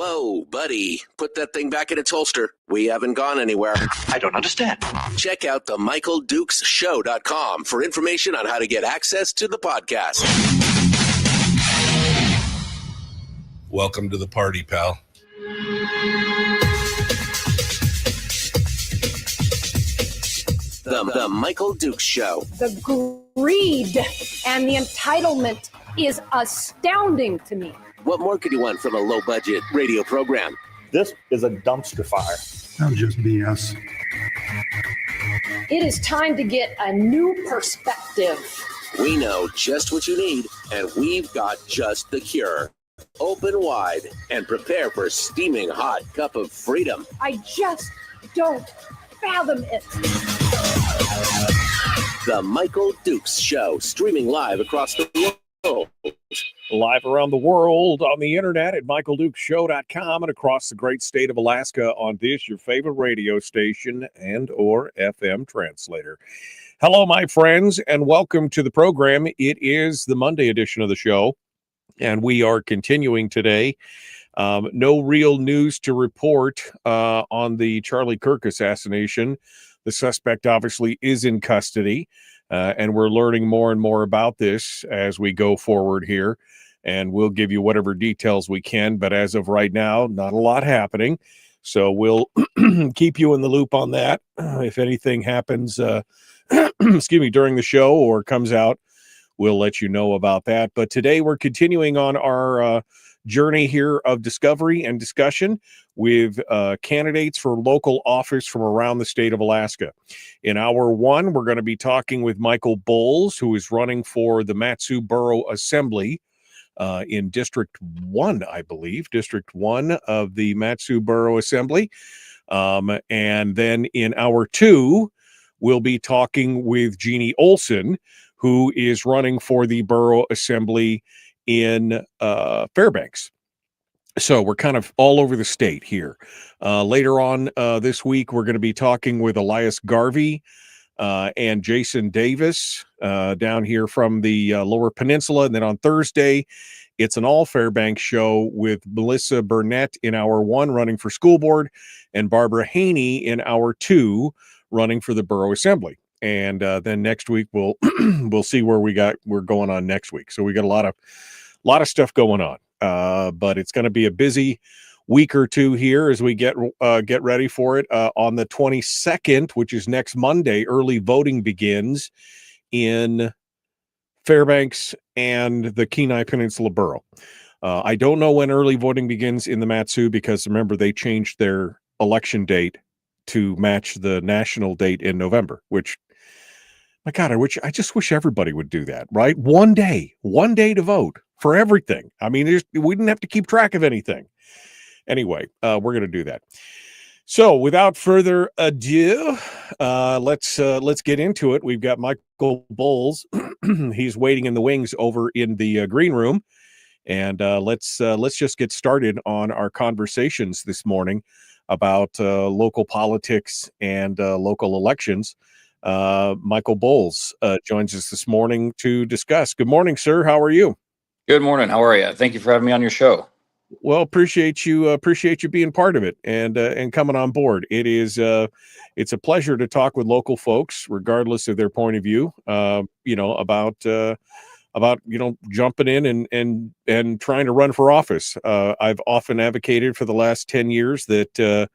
Whoa, buddy. Put that thing back in its holster. We haven't gone anywhere. I don't understand. Check out the MichaelDukesShow.com for information on how to get access to the podcast. Welcome to the party, pal. The Michael Dukes Show. The greed and the entitlement is astounding to me. What more could you want from a low-budget radio program? This is a dumpster fire. That's just BS. It is time to get a new perspective. We know just what you need, and we've got just the cure. Open wide and prepare for a steaming hot cup of freedom. I just don't fathom it. The Michael Dukes Show, streaming live across the world. Live around the world on the internet at MichaelDukesShow.com and across the great state of Alaska on this, your favorite radio station and or FM translator. Hello, my friends, and welcome to the program. It is the Monday edition of the show, and we are continuing today. No real news to report on the Charlie Kirk assassination. The suspect obviously is in custody, and we're learning more and more about this as we go forward here, and we'll give you whatever details we can, but as of right now, not a lot happening, so we'll keep you in the loop on that. If anything happens, excuse me, during the show or comes out, we'll let you know about that. But today we're continuing on our journey here of discovery and discussion with candidates for local office from around the state of Alaska. In hour one, we're going to be talking with Michael Bowles, who is running for the MatSu Borough Assembly in District 1, I believe, District 1 of the MatSu Borough Assembly. And then in hour two, we'll be talking with Jeanne Olson, who is running for the Borough Assembly in Fairbanks. So we're kind of all over the state here. Later on this week, we're going to be talking with Elias Garvey and Jason Davis down here from the Lower Peninsula. And then on Thursday, it's an all Fairbanks show with Melissa Burnett in hour one running for school board and Barbara Haney in hour two running for the Borough Assembly. And then next week we'll see where we're going on next week. So we got a lot of stuff going on. But it's going to be a busy week or two here as we get ready for it. On the 22nd, which is next Monday, early voting begins in Fairbanks and the Kenai Peninsula Borough. I don't know when early voting begins in the MatSu because remember they changed their election date to match the national date in November, which my God, I just wish everybody would do that, right? One day to vote for everything. I mean, we didn't have to keep track of anything. Anyway, we're going to do that. So without further ado, let's get into it. We've got Michael Bowles. He's waiting in the wings over in the green room. And let's just get started on our conversations this morning about local politics and local elections. Michael Bowles joins us this morning to discuss. Good morning, sir. How are you? Good morning. How are you? Thank you for having me on your show. Well, appreciate you being part of it and coming on board. It's a pleasure to talk with local folks, regardless of their point of view. About jumping in and trying to run for office. I've often advocated for the last 10 years that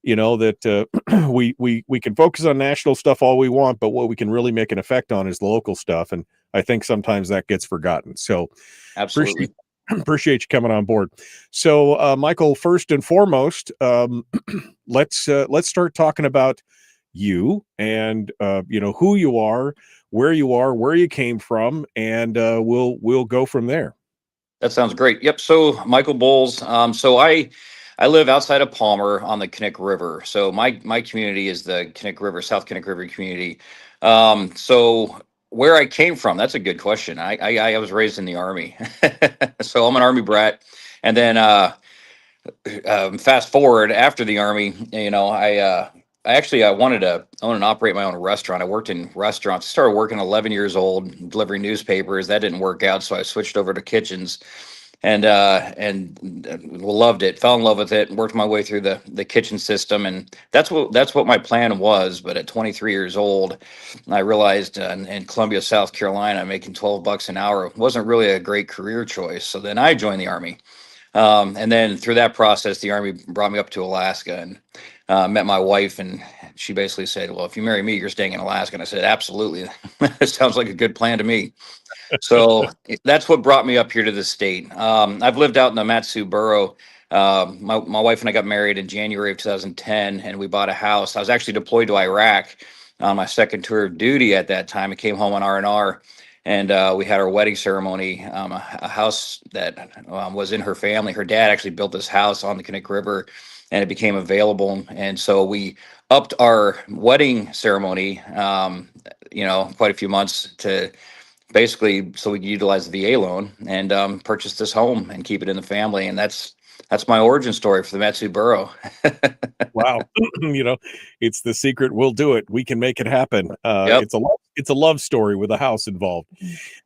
we can focus on national stuff all we want, but what we can really make an effect on is the local stuff. And I think sometimes that gets forgotten. So absolutely appreciate you coming on board. So Michael, first and foremost, let's start talking about you and who you are, where you came from, and we'll go from there. That sounds great. Yep. So Michael Bowles. So I live outside of Palmer on the Kinnick River. So my community is the Kinnick River, South Kinnick River community. So where I came from, that's a good question. I was raised in the Army. So I'm an Army brat. And then fast forward after the Army, I wanted to own and operate my own restaurant. I worked in restaurants, started working 11 years old, delivering newspapers. That didn't work out. So I switched over to kitchens. and loved it, fell in love with it, and worked my way through the kitchen system. And that's what my plan was. But at 23 years old, I realized in Columbia, South Carolina, making $12 an hour wasn't really a great career choice. So then I joined the Army. And then through that process, the Army brought me up to Alaska and met my wife. And she basically said, well, if you marry me, you're staying in Alaska. And I said, absolutely. That sounds like a good plan to me. So that's what brought me up here to the state. I've lived out in the MatSu borough. My wife and I got married in January of 2010, and we bought a house. I was actually deployed to Iraq on my second tour of duty at that time. I came home on R&R, and we had our wedding ceremony. A house that was in her family. Her dad actually built this house on the Connecticut River, and it became available. And so we upped our wedding ceremony, quite a few months to basically so we could utilize the VA loan and purchase this home and keep it in the family. And that's my origin story for the MatSu Borough. Wow. It's the secret. We'll do it. We can make it happen. Yep. It's a love story with a house involved.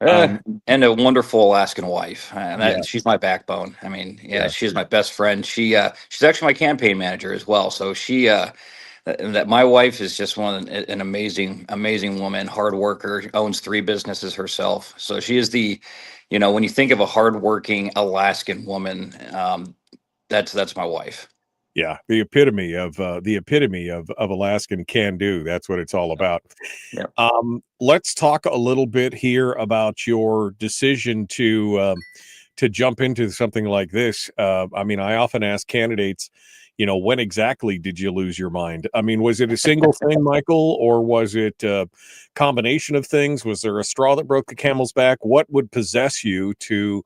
And a wonderful Alaskan wife. Yeah. She's my backbone. I mean, she's my best friend. She's actually my campaign manager as well. So that my wife is just an amazing woman, hard worker, owns 3 businesses herself. So she is when you think of a hardworking Alaskan woman, that's my wife. Yeah, the epitome of Alaskan can do. That's what it's all about. Yep. Let's talk a little bit here about your decision to jump into something like this. I often ask candidates, when exactly did you lose your mind? I mean, was it a single thing, Michael, or was it a combination of things? Was there a straw that broke the camel's back? What would possess you to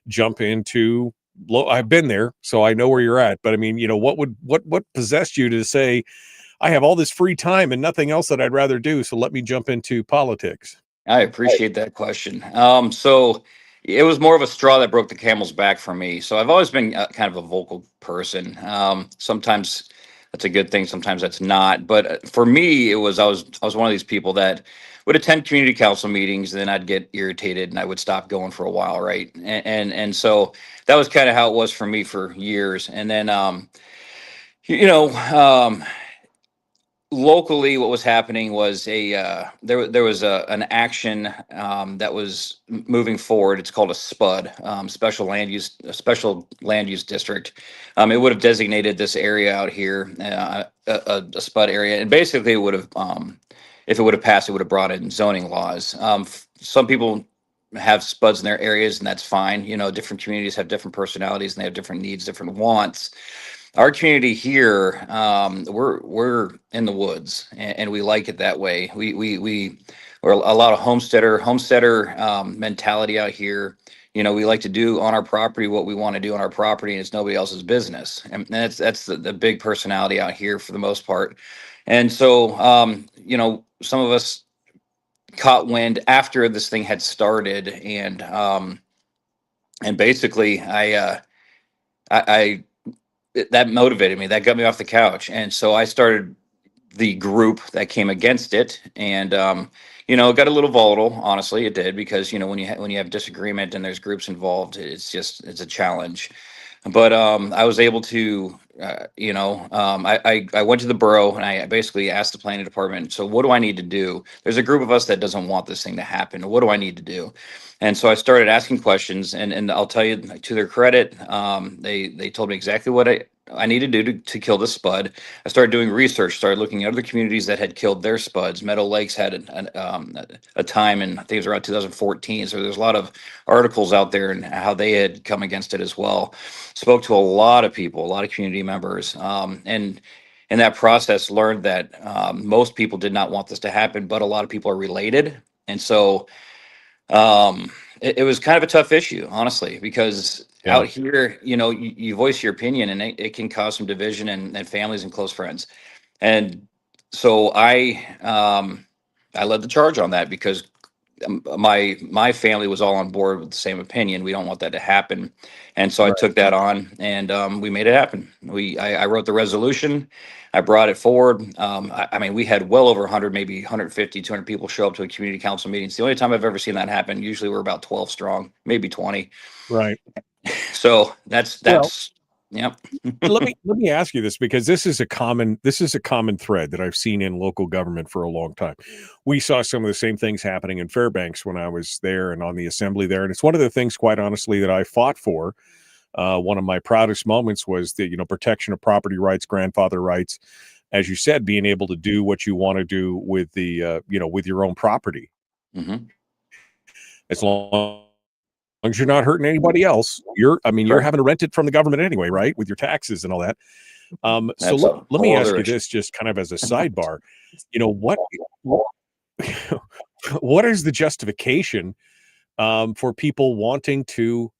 jump into? I've been there, so I know where you're at. But I mean, what possessed you to say, I have all this free time and nothing else that I'd rather do, so let me jump into politics? I appreciate that question. So it was more of a straw that broke the camel's back for me. So I've always been kind of a vocal person. Sometimes that's a good thing, sometimes that's not. But for me, I was one of these people that would attend community council meetings, and then I'd get irritated and I would stop going for a while, right? And so that was kind of how it was for me for years. And then locally, what was happening was there was an action that was moving forward. It's called a SPUD, special land use district. It would have designated this area out here a SPUD area, and basically it would have, if it would have passed, it would have brought in zoning laws. Some people have SPUDs in their areas, and that's fine. Different communities have different personalities, and they have different needs, different wants. Our community here, we're in the woods, and we like it that way. We're a lot of homesteader mentality out here. We like to do on our property what we want to do on our property, and it's nobody else's business. And that's the big personality out here for the most part. And so, some of us caught wind after this thing had started, and basically, that motivated me. That got me off the couch, and so I started the group that came against it. And it got a little volatile. Honestly, it did, because when you have disagreement and there's groups involved, it's a challenge. But I was able to, I went to the borough and I basically asked the planning department, so what do I need to do? There's a group of us that doesn't want this thing to happen. What do I need to do? And so I started asking questions, and I'll tell you, to their credit, they told me exactly what I needed to do to kill the SPUD. I started doing research, started looking at other communities that had killed their SPUDs. Meadow Lakes had a time in, I think it was around 2014. So there's a lot of articles out there and how they had come against it as well. Spoke to a lot of people, a lot of community members, and in that process learned that most people did not want this to happen, but a lot of people are related. And so it was kind of a tough issue, honestly, because out here, you voice your opinion, and it can cause some division and families and close friends. And so I led the charge on that, because my family was all on board with the same opinion. We don't want that to happen. And so I took that on, and we made it happen. I wrote the resolution. I brought it forward. We had well over 100, maybe 150, 200 people show up to a community council meeting. It's the only time I've ever seen that happen. Usually we're about 12 strong, maybe 20. Right. So that's Well, yep. let me ask you this, because this is a common thread that I've seen in local government for a long time. We saw some of the same things happening in Fairbanks when I was there and on the assembly there, and it's one of the things, quite honestly, that I fought for. One of my proudest moments was the protection of property rights, grandfather rights, as you said, being able to do what you want to do with the with your own property, Mm-hmm. as long as you're not hurting anybody else. You're Correct. having to rent it from the government anyway, right, with your taxes and all that. So That's a let me whole ask other you issue. this, just kind of as a sidebar. What what is the justification for people wanting to?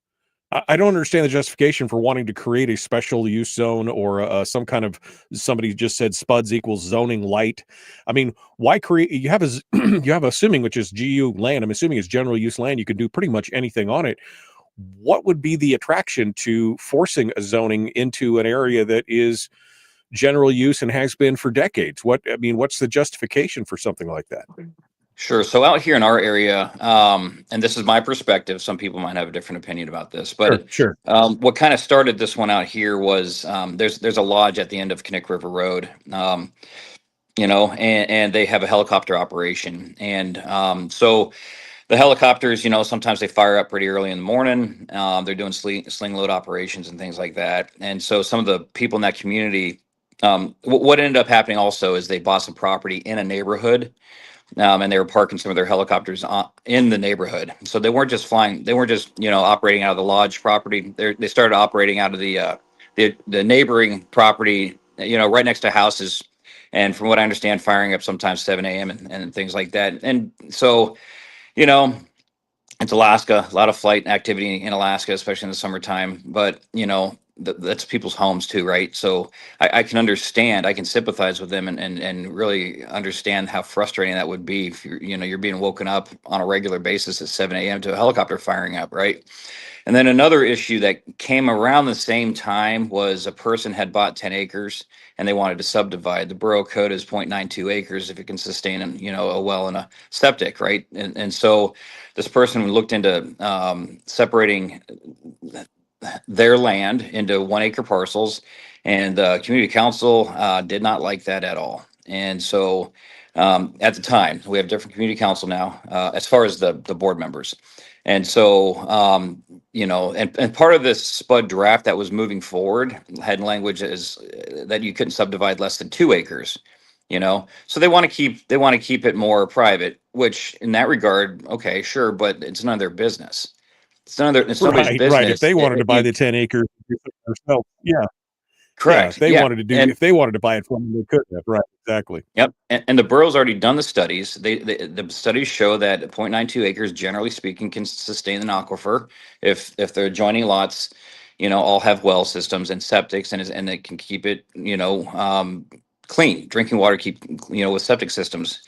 I don't understand the justification for wanting to create a special use zone, or some kind of, somebody just said spuds equals zoning light. I mean, why create? You have you have, assuming, which is GU land, I'm assuming it's general use land, you can do pretty much anything on it. What would be the attraction to forcing a zoning into an area that is general use and has been for decades? What's the justification for something like that? Sure. So out here in our area, and this is my perspective, some people might have a different opinion about this, but Sure. what kind of started this one out here was there's a lodge at the end of Connect River Road, and they have a helicopter operation. And so the helicopters, sometimes they fire up pretty early in the morning. They're doing sling load operations and things like that. And so some of the people in that community, what ended up happening also is they bought some property in a neighborhood, and they were parking some of their helicopters in the neighborhood. So they weren't just flying; they weren't just operating out of the lodge property. They started operating out of the neighboring property, right next to houses. And from what I understand, firing up sometimes 7 a.m. and things like that. And so, you know, it's Alaska, a lot of flight activity in Alaska, especially in the summertime. But that's people's homes too, right? So I can understand, I can sympathize with them, and really understand how frustrating that would be if you're being woken up on a regular basis at 7 a.m. to a helicopter firing up, right? And then another issue that came around the same time was a person had bought 10 acres and they wanted to subdivide. The borough code is 0.92 acres if it can sustain a well and a septic, right? And so this person looked into separating their land into 1 acre parcels, and the community council did not like that at all. And so at the time, we have different community council now, as far as the board members. And so, and part of this SPUD draft that was moving forward had language as that you couldn't subdivide less than 2 acres. So they want to keep it more private, which in that regard, okay, sure, but it's none of their business. It's nobody's Right, business. right. If they wanted to buy the 10 acres themselves, yeah, Correct. if they Yeah. wanted to if And they wanted to buy it from them, they could have. Right, exactly. yep. And the borough's already done the studies. The studies show that 0.92 acres, generally speaking, can sustain an aquifer if the adjoining lots, all have well systems and septics, and it can keep it, clean drinking water, keep, with septic systems.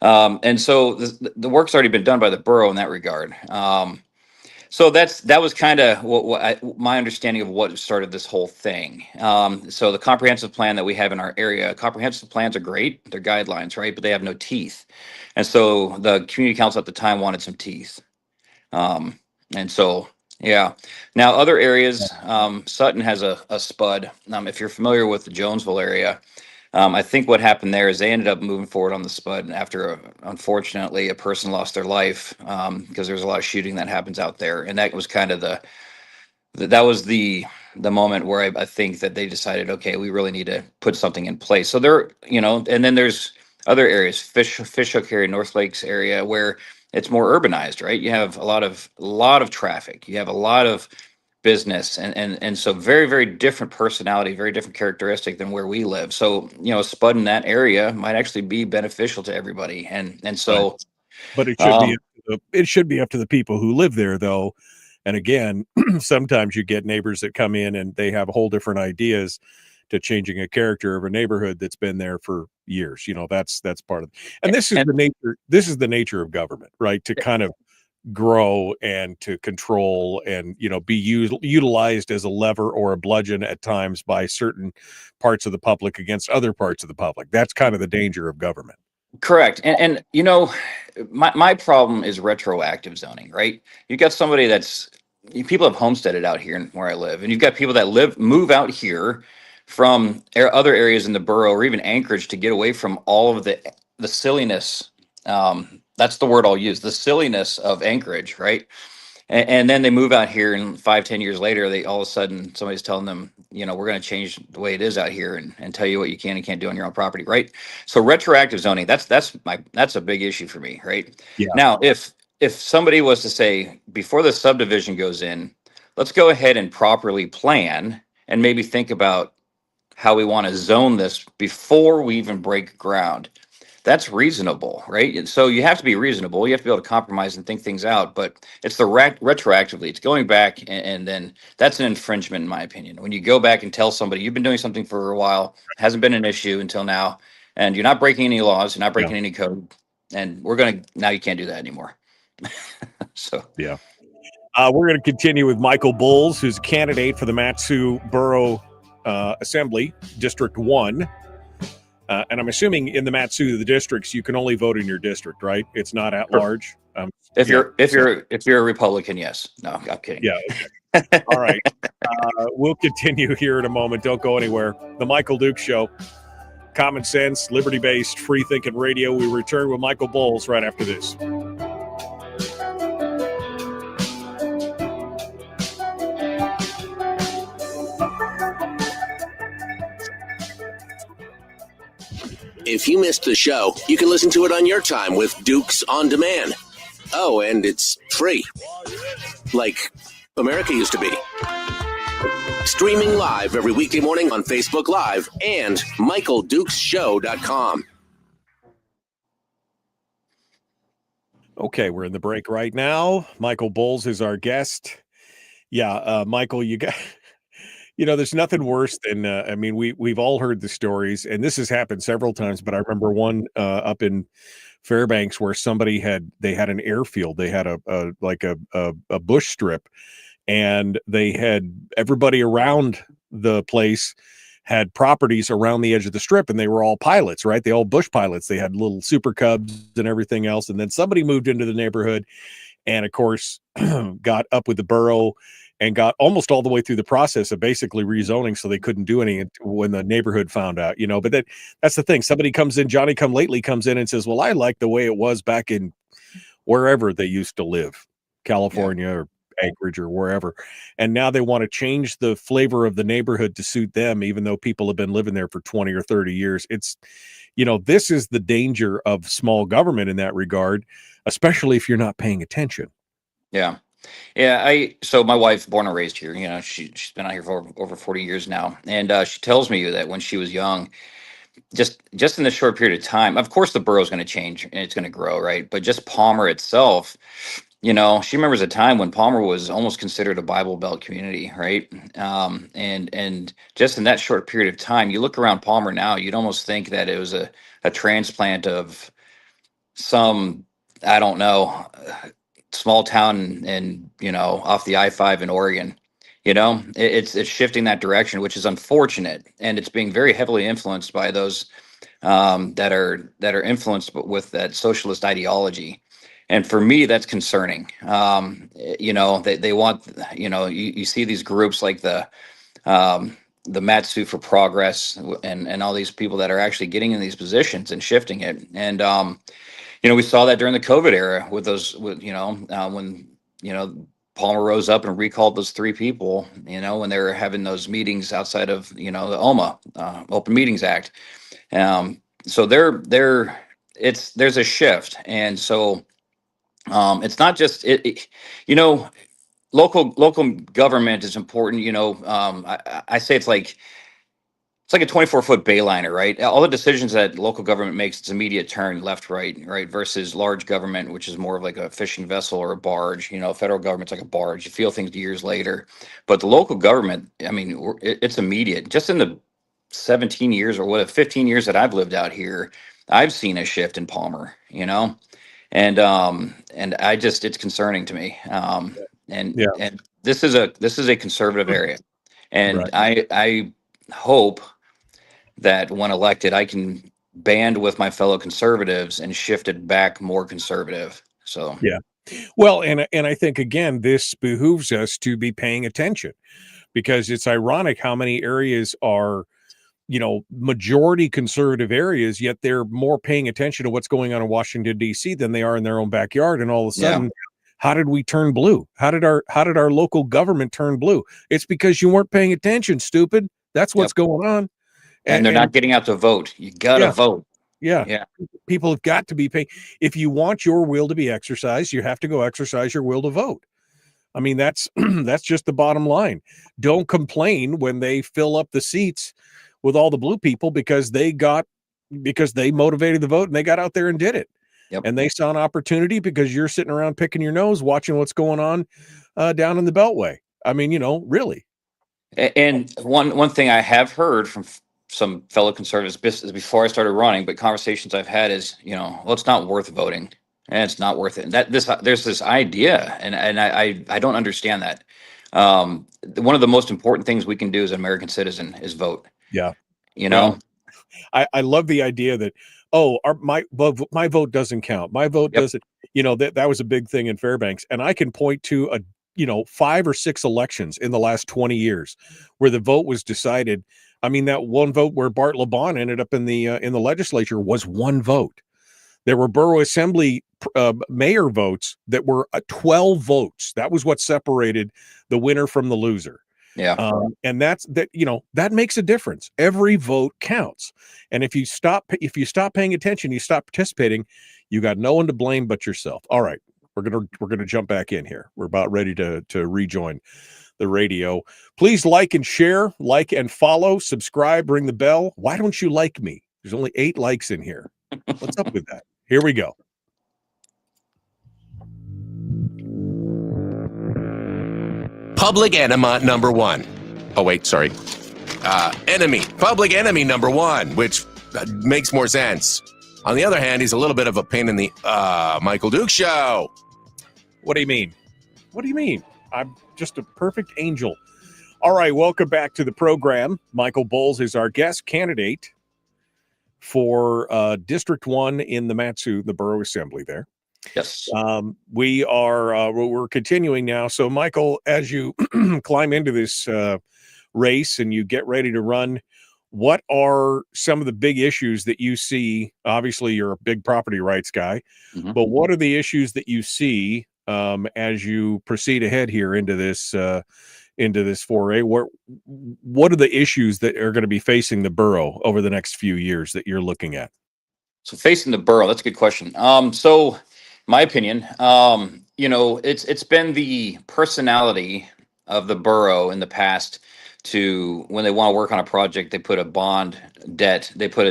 And so the work's already been done by the borough in that regard. So that was kind of my understanding of what started this whole thing. So the comprehensive plan that we have in our area, comprehensive plans are great, they're guidelines, right? But they have no teeth. And so the community council at the time wanted some teeth. And so, yeah. Now other areas, Sutton has a SPUD. If you're familiar with the Jonesville area, I think what happened there is they ended up moving forward on the SPUD after, unfortunately, a person lost their life, because there's a lot of shooting that happens out there, and that was kind of that was the moment where I think that they decided, okay, we really need to put something in place. So there, and then there's other areas, Fishhook area, North Lakes area, where it's more urbanized, right? You have a lot of traffic. You have a lot of business, and so very, very different personality, very different characteristic than where we live. So SPUD in that area might actually be beneficial to everybody, and so But it should be um up to the people who live there, though. And again, sometimes you get neighbors that come in and they have whole different ideas to changing a character of a neighborhood that's been there for years. That's part of it. And this is and the nature. This is the nature of government, right? To kind of grow and to control and be utilized as a lever or a bludgeon at times by certain parts of the public against other parts of the public. That's kind of the danger of government. correct. And my problem is retroactive zoning, right? You got somebody that's people have homesteaded out here where I live, and you've got people that move out here from other areas in the borough or even Anchorage to get away from all of the silliness. That's the word I'll use, the silliness of Anchorage, right? And then they move out here, and 5, 10 years later, they all of a sudden somebody's telling them, we're going to change the way it is out here and tell you what you can and can't do on your own property, right? So retroactive zoning, that's a big issue for me, right? Yeah. Now, if somebody was to say before the subdivision goes in, let's go ahead and properly plan and maybe think about how we want to zone this before we even break ground. That's reasonable, right? And so you have to be reasonable. You have to be able to compromise and think things out. But it's the retroactively. It's going back, and then that's an infringement, in my opinion. When you go back and tell somebody you've been doing something for a while, hasn't been an issue until now, and you're not breaking any laws, you're not breaking any code, and now you can't do that anymore. So yeah, we're going to continue with Michael Bowles, who's a candidate for the MatSu Borough Assembly, District 1. And I'm assuming in the MatSu, the districts, you can only vote in your district, right? It's not at large. If you're a Republican, yes. No, I'm kidding. Yeah. Okay. All right. We'll continue here in a moment. Don't go anywhere. The Michael Duke Show. Common sense, liberty-based, free-thinking radio. We return with Michael Bowles right after this. If you missed the show, you can listen to it on your time with Dukes On Demand. Oh, and it's free. Like America used to be. Streaming live every weekday morning on Facebook Live and MichaelDukesShow.com. Okay, we're in the break right now. Michael Bowles is our guest. Yeah, Michael, you got... there's nothing worse than, we've all heard the stories, and this has happened several times, but I remember one up in Fairbanks where they had an airfield. They had a bush strip, and they had everybody around the place had properties around the edge of the strip, and they were all pilots, right? They all bush pilots. They had little Super Cubs and everything else. And then somebody moved into the neighborhood and, of course, got up with the borough and got almost all the way through the process of basically rezoning, so they couldn't do anything when the neighborhood found out, But that's the thing. Somebody comes in, Johnny come lately comes in and says, well, I like the way it was back in wherever they used to live, California or Anchorage or wherever. And now they want to change the flavor of the neighborhood to suit them, even though people have been living there for 20 or 30 years. It's, this is the danger of small government in that regard, especially if you're not paying attention. Yeah. Yeah, so my wife, born and raised here, she's been out here for over 40 years now. And she tells me that when she was young, just in this short period of time, of course, the borough's going to change and it's going to grow, right? But just Palmer itself, she remembers a time when Palmer was almost considered a Bible Belt community, right? And just in that short period of time, you look around Palmer now, you'd almost think that it was a transplant of some, I don't know, small town and off the I-5 in Oregon. It's shifting that direction, which is unfortunate, and it's being very heavily influenced by those that are influenced with that socialist ideology. And for me, that's concerning. They want, you see these groups like the MatSu for Progress and all these people that are actually getting in these positions and shifting it. And we saw that during the COVID era with when Palmer rose up and recalled those 3 people, when they were having those meetings outside of, the OMA, Open Meetings Act. So there's a shift. And so it's not just, local government is important. I say it's like a 24-foot bayliner, right? All the decisions that local government makes, it's immediate turn left, right, versus large government, which is more of like a fishing vessel or a barge. Federal government's like a barge. You feel things years later. But the local government, it's immediate. Just in the 17 years or 15 years that I've lived out here, I've seen a shift in Palmer, and it's concerning to me. And this is a conservative area. And right. I hope that when elected, I can band with my fellow conservatives and shift it back more conservative. So yeah, Well, and I think again, this behooves us to be paying attention, because it's ironic how many areas are, majority conservative areas, yet they're more paying attention to what's going on in Washington, D.C. than they are in their own backyard. And all of a Yeah. sudden, how did we turn blue? How did our local government turn blue? It's because you weren't paying attention, stupid. That's what's going on. And they're not getting out to vote. You gotta vote. Yeah. Yeah. People have got to be paying. If you want your will to be exercised, you have to go exercise your will to vote. I mean, that's that's just the bottom line. Don't complain when they fill up the seats with all the blue people because they motivated the vote and they got out there and did it. Yep. And they saw an opportunity because you're sitting around picking your nose, watching what's going on down in the Beltway. I mean, really. And one thing I have heard from some fellow conservatives before I started running, but conversations I've had is, well, it's not worth voting, and it's not worth it. And there's this idea, and I don't understand that. One of the most important things we can do as an American citizen is vote. Yeah. I love the idea that, my vote doesn't count. My vote doesn't, that was a big thing in Fairbanks. And I can point to 5 or 6 elections in the last 20 years where the vote was decided. I mean, that one vote where Bart LeBon ended up in the legislature was one vote. There were Borough Assembly mayor votes that were 12 votes. That was what separated the winner from the loser. Yeah. And that makes a difference. Every vote counts. And if you stop paying attention, you stop participating, you got no one to blame but yourself. All right. We're going to jump back in here. We're about ready to rejoin the radio. Please like and share, like and follow, subscribe, ring the bell. Why don't you like me? There's only 8 likes in here. What's up with that? Here we go. Public enema number 1. Oh, wait, sorry. Public enemy number 1, which makes more sense. On the other hand, he's a little bit of a pain in the Michael Duke show. What do you mean? What do you mean? I'm just a perfect angel. All right, welcome back to the program. Michael Bowles is our guest candidate for District 1 in the MatSu, the Borough Assembly there. Yes. We're continuing now. So, Michael, as you climb into this race and you get ready to run, what are some of the big issues that you see? Obviously, you're a big property rights guy, but what are the issues that you see as you proceed ahead here into this foray? What are the issues that are going to be facing the borough over the next few years that you're looking at? So facing the borough, that's a good question. So my opinion, it's been the personality of the borough in the past to when they want to work on a project, they put a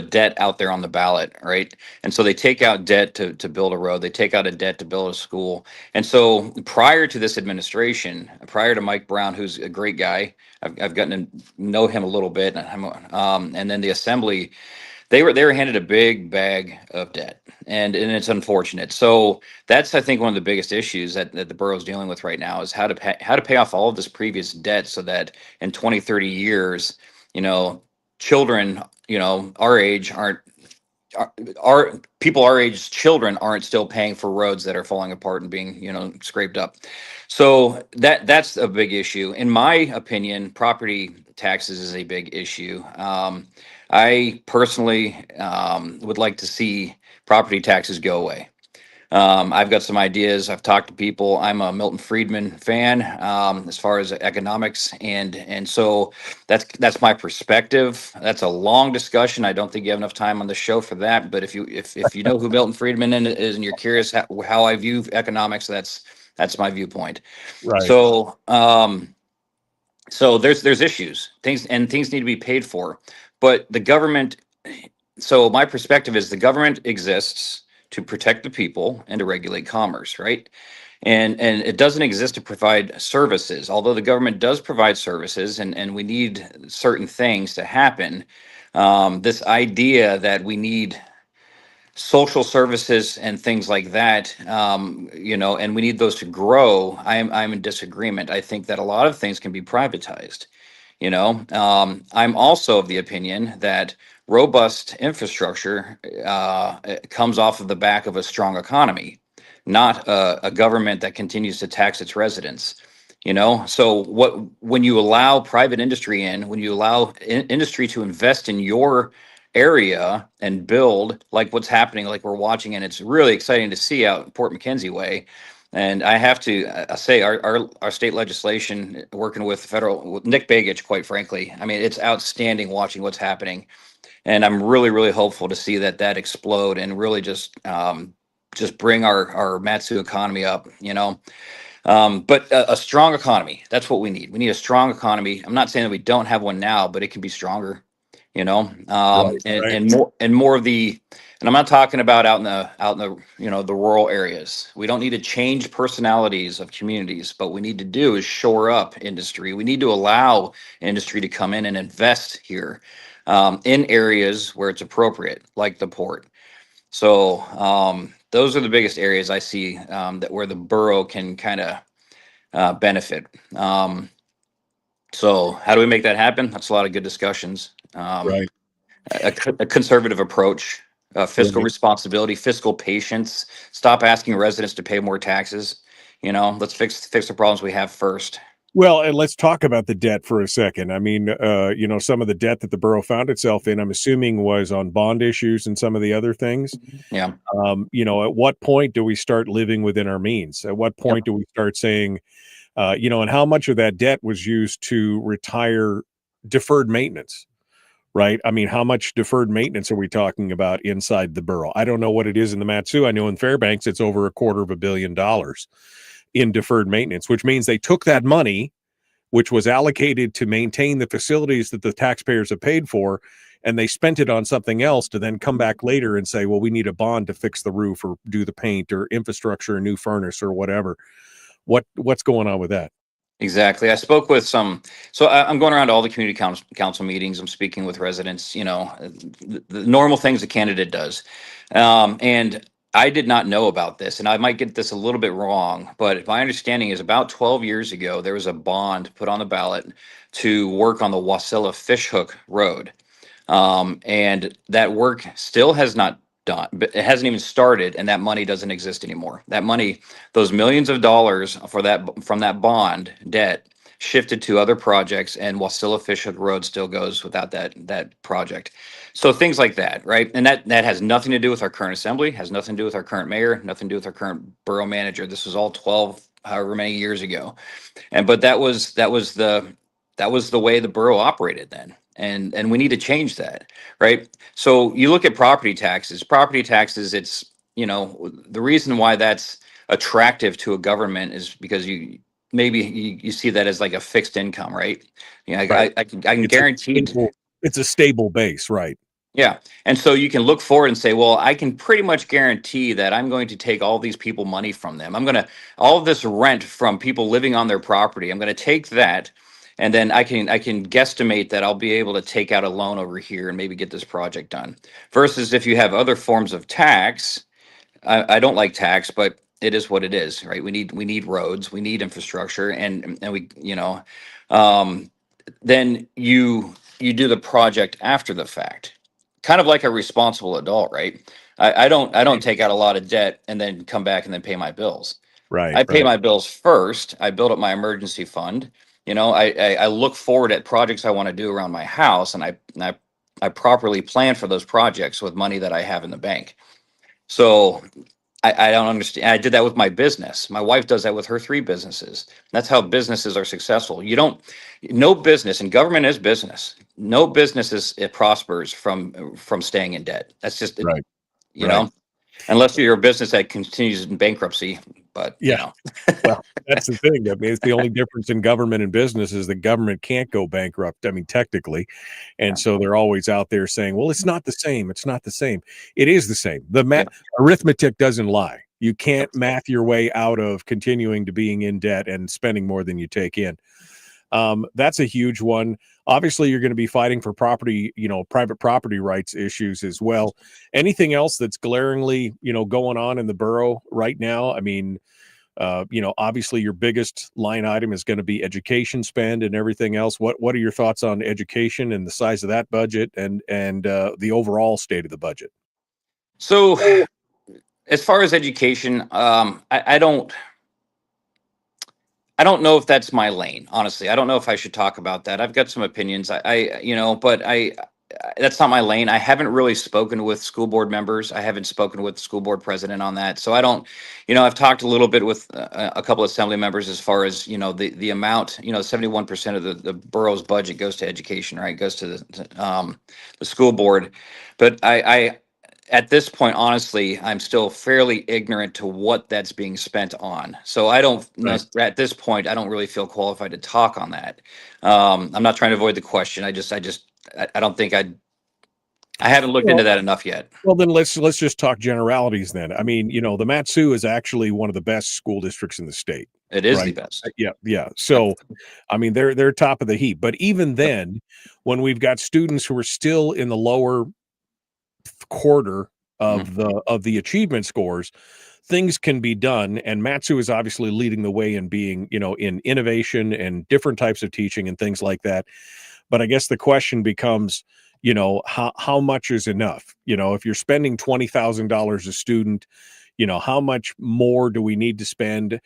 debt out there on the ballot, right? And so they take out debt to build a road, they take out a debt to build a school. And so prior to this administration, prior to Mike Brown, who's a great guy, I've gotten to know him a little bit, and then the assembly, they were handed a big bag of debt, and it's unfortunate. So that's, I think, one of the biggest issues that the borough's dealing with right now is how to pay off all of this previous debt so that in 20, 30 years, children, our age our age children aren't still paying for roads that are falling apart and being, scraped up. So that's a big issue. In my opinion, property taxes is a big issue. I personally would like to see property taxes go away. I've got some ideas. I've talked to people. I'm a Milton Friedman fan as far as economics, and so that's my perspective. That's a long discussion. I don't think you have enough time on the show for that. But if you know who Milton Friedman is and you're curious how I view economics, that's my viewpoint. Right. So there's issues, things need to be paid for, but the government. So my perspective is the government exists to protect the people and to regulate commerce, right? And it doesn't exist to provide services, although the government does provide services and we need certain things to happen. This idea that we need social services and things like that, and we need those to grow, I'm in disagreement. I think that a lot of things can be privatized. I'm also of the opinion that robust infrastructure comes off of the back of a strong economy. not a government that continues to tax its residents. So when you allow private industry in, when you allow industry to invest in your area and build, like what's happening, like we're watching, and it's really exciting to see out in Port McKenzie way. And I have to say our state legislation, working with with Nick Begich, quite frankly, I mean, it's outstanding watching what's happening. And I'm really, really hopeful to see that explode and really just bring our MatSu economy up, but a strong economy, that's what we need. We need a strong economy. I'm not saying that we don't have one now, but it can be stronger, and more of the, and I'm not talking about out in the, the rural areas. We don't need to change personalities of communities, but what we need to do is shore up industry. We need to allow industry to come in and invest here, in areas where it's appropriate, like the port. So those are the biggest areas I see, that where the borough can kind of benefit. So how do we make that happen? That's a lot of good discussions. Right. A conservative approach, fiscal Right. responsibility, fiscal patience. Stop asking residents to pay more taxes. Let's fix the problems we have first. Well, and let's talk about the debt for a second. I mean, some of the debt that the borough found itself in, I'm assuming, was on bond issues and some of the other things. Yeah. At what point do we start living within our means? At what point do we start saying, and how much of that debt was used to retire deferred maintenance, right? I mean, how much deferred maintenance are we talking about inside the borough? I don't know what it is in the MatSu. I know in Fairbanks, it's over $250 million in deferred maintenance, which means they took that money, which was allocated to maintain the facilities that the taxpayers have paid for, and they spent it on something else to then come back later and say, well, we need a bond to fix the roof or do the paint or infrastructure, a new furnace or whatever. What's going on with that? Exactly. I spoke with so I'm going around to all the community council meetings. I'm speaking with residents, the normal things a candidate does. And I did not know about this, and I might get this a little bit wrong, but my understanding is about 12 years ago, there was a bond put on the ballot to work on the Wasilla Fishhook Road. And that work still has not done, but it hasn't even started, and that money doesn't exist anymore. That money, those millions of dollars from that bond debt, shifted to other projects, and Wasilla Fishhook Road still goes without that project. So things like that, right? And that has nothing to do with our current assembly, has nothing to do with our current mayor, nothing to do with our current borough manager. This was all 12, however many years ago. But that was the way the borough operated then. And we need to change that, right? So you look at property taxes, it's, the reason why that's attractive to a government is because you see that as like a fixed income, right? Right. I can guarantee it's a stable base, right? Yeah. And so you can look forward and say, well, I can pretty much guarantee that I'm going to take all these people money from them. All of this rent from people living on their property, I'm going to take that. And then I can guesstimate that I'll be able to take out a loan over here and maybe get this project done. Versus if you have other forms of tax, I don't like tax, but it is what it is, right? We need roads, we need infrastructure, and we, then you do the project after the fact, kind of like a responsible adult, right? I don't take out a lot of debt and then come back and then pay my bills. Right. I pay my bills first. I build up my emergency fund. I look forward at projects I want to do around my house, and I properly plan for those projects with money that I have in the bank. So I don't understand. I did that with my business. My wife does that with her 3 businesses. That's how businesses are successful. No business, and government is business. No business it prospers from staying in debt. That's just, Right. Unless you're a business that continues in bankruptcy, but Well, that's the thing. I mean, it's the only difference in government and business is the government can't go bankrupt. I mean, technically. And so they're always out there saying, well, it's not the same. It's not the same. It is the same. Arithmetic doesn't lie. You can't math your way out of continuing to being in debt and spending more than you take in. That's a huge one. Obviously, you're going to be fighting for property, private property rights issues as well. Anything else that's glaringly, going on in the borough right now? I mean, obviously your biggest line item is going to be education spend and everything else. What are your thoughts on education and the size of that budget and the overall state of the budget? So as far as education, I don't know if that's my lane. Honestly, I don't know if I should talk about that. I've got some opinions. That's not my lane. I haven't really spoken with school board members. I haven't spoken with the school board president on that. So I don't, I've talked a little bit with a couple of assembly members as far as, the amount, 71% of the borough's budget goes to education, right? Goes to the school board. But I at this point, honestly, I'm still fairly ignorant to what that's being spent on. So I don't, at this point, I don't really feel qualified to talk on that. I'm not trying to avoid the question. I don't think I haven't looked into that enough yet. Well, then let's just talk generalities then. I mean, the MatSu is actually one of the best school districts in the state. It is right? the best. Yeah. So, I mean, they're top of the heap. But even then, when we've got students who are still in the lower quarter of the achievement scores, things can be done. And MatSu is obviously leading the way in being, in innovation and different types of teaching and things like that. But I guess the question becomes, how much is enough? If you're spending $20,000 a student, how much more do we need to spend?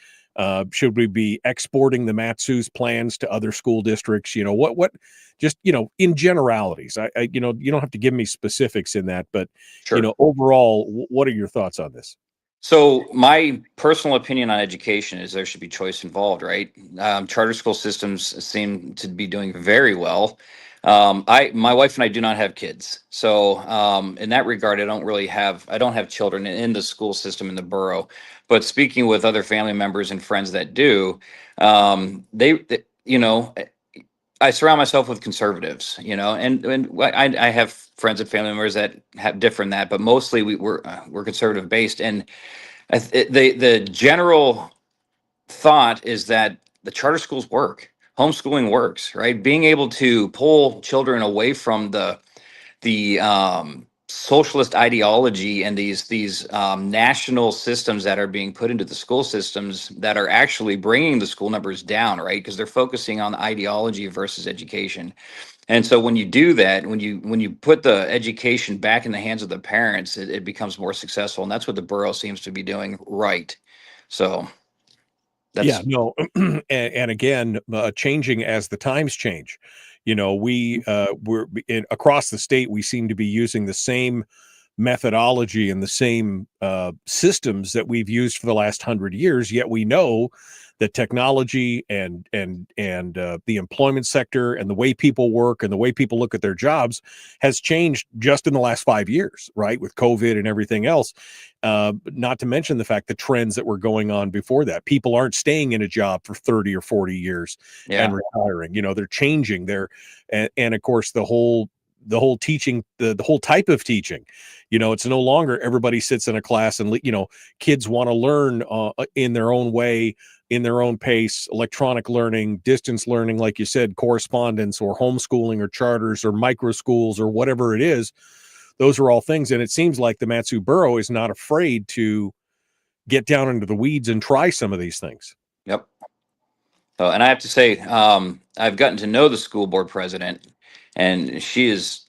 Should we be exporting the MatSu's plans to other school districts? What just, in generalities, you don't have to give me specifics in that, but, Sure. Overall, what are your thoughts on this? So my personal opinion on education is there should be choice involved, right? Charter school systems seem to be doing very well. My wife and I do not have kids. So in that regard, I don't have children in the school system in the borough, but speaking with other family members and friends that do, I surround myself with conservatives, and I have friends and family members that have different that, but mostly we're conservative based. And the general thought is that the charter schools work, homeschooling works, right? Being able to pull children away from the socialist ideology and these national systems that are being put into the school systems that are actually bringing the school numbers down, right? Because they're focusing on the ideology versus education. And so when you do that, when you put the education back in the hands of the parents, it becomes more successful. And that's what the borough seems to be doing right. So that's and again, changing as the times change. We're across the state, we seem to be using the same methodology and the same systems that we've used for the last 100 years. Yet we know that technology and the employment sector and the way people work and the way people look at their jobs has changed just in the last 5 years, right? With COVID and everything else. Not to mention the fact the trends that were going on before that. People aren't staying in a job for 30 or 40 years and retiring. They're changing and of course the whole teaching, the whole type of teaching, it's no longer everybody sits in a class and kids want to learn in their own way, in their own pace, electronic learning, distance learning, like you said, correspondence or homeschooling or charters or micro schools or whatever it is. Those are all things. And it seems like the MatSu Borough is not afraid to get down into the weeds and try some of these things. Yep. So, and I have to say, I've gotten to know the school board president, and she's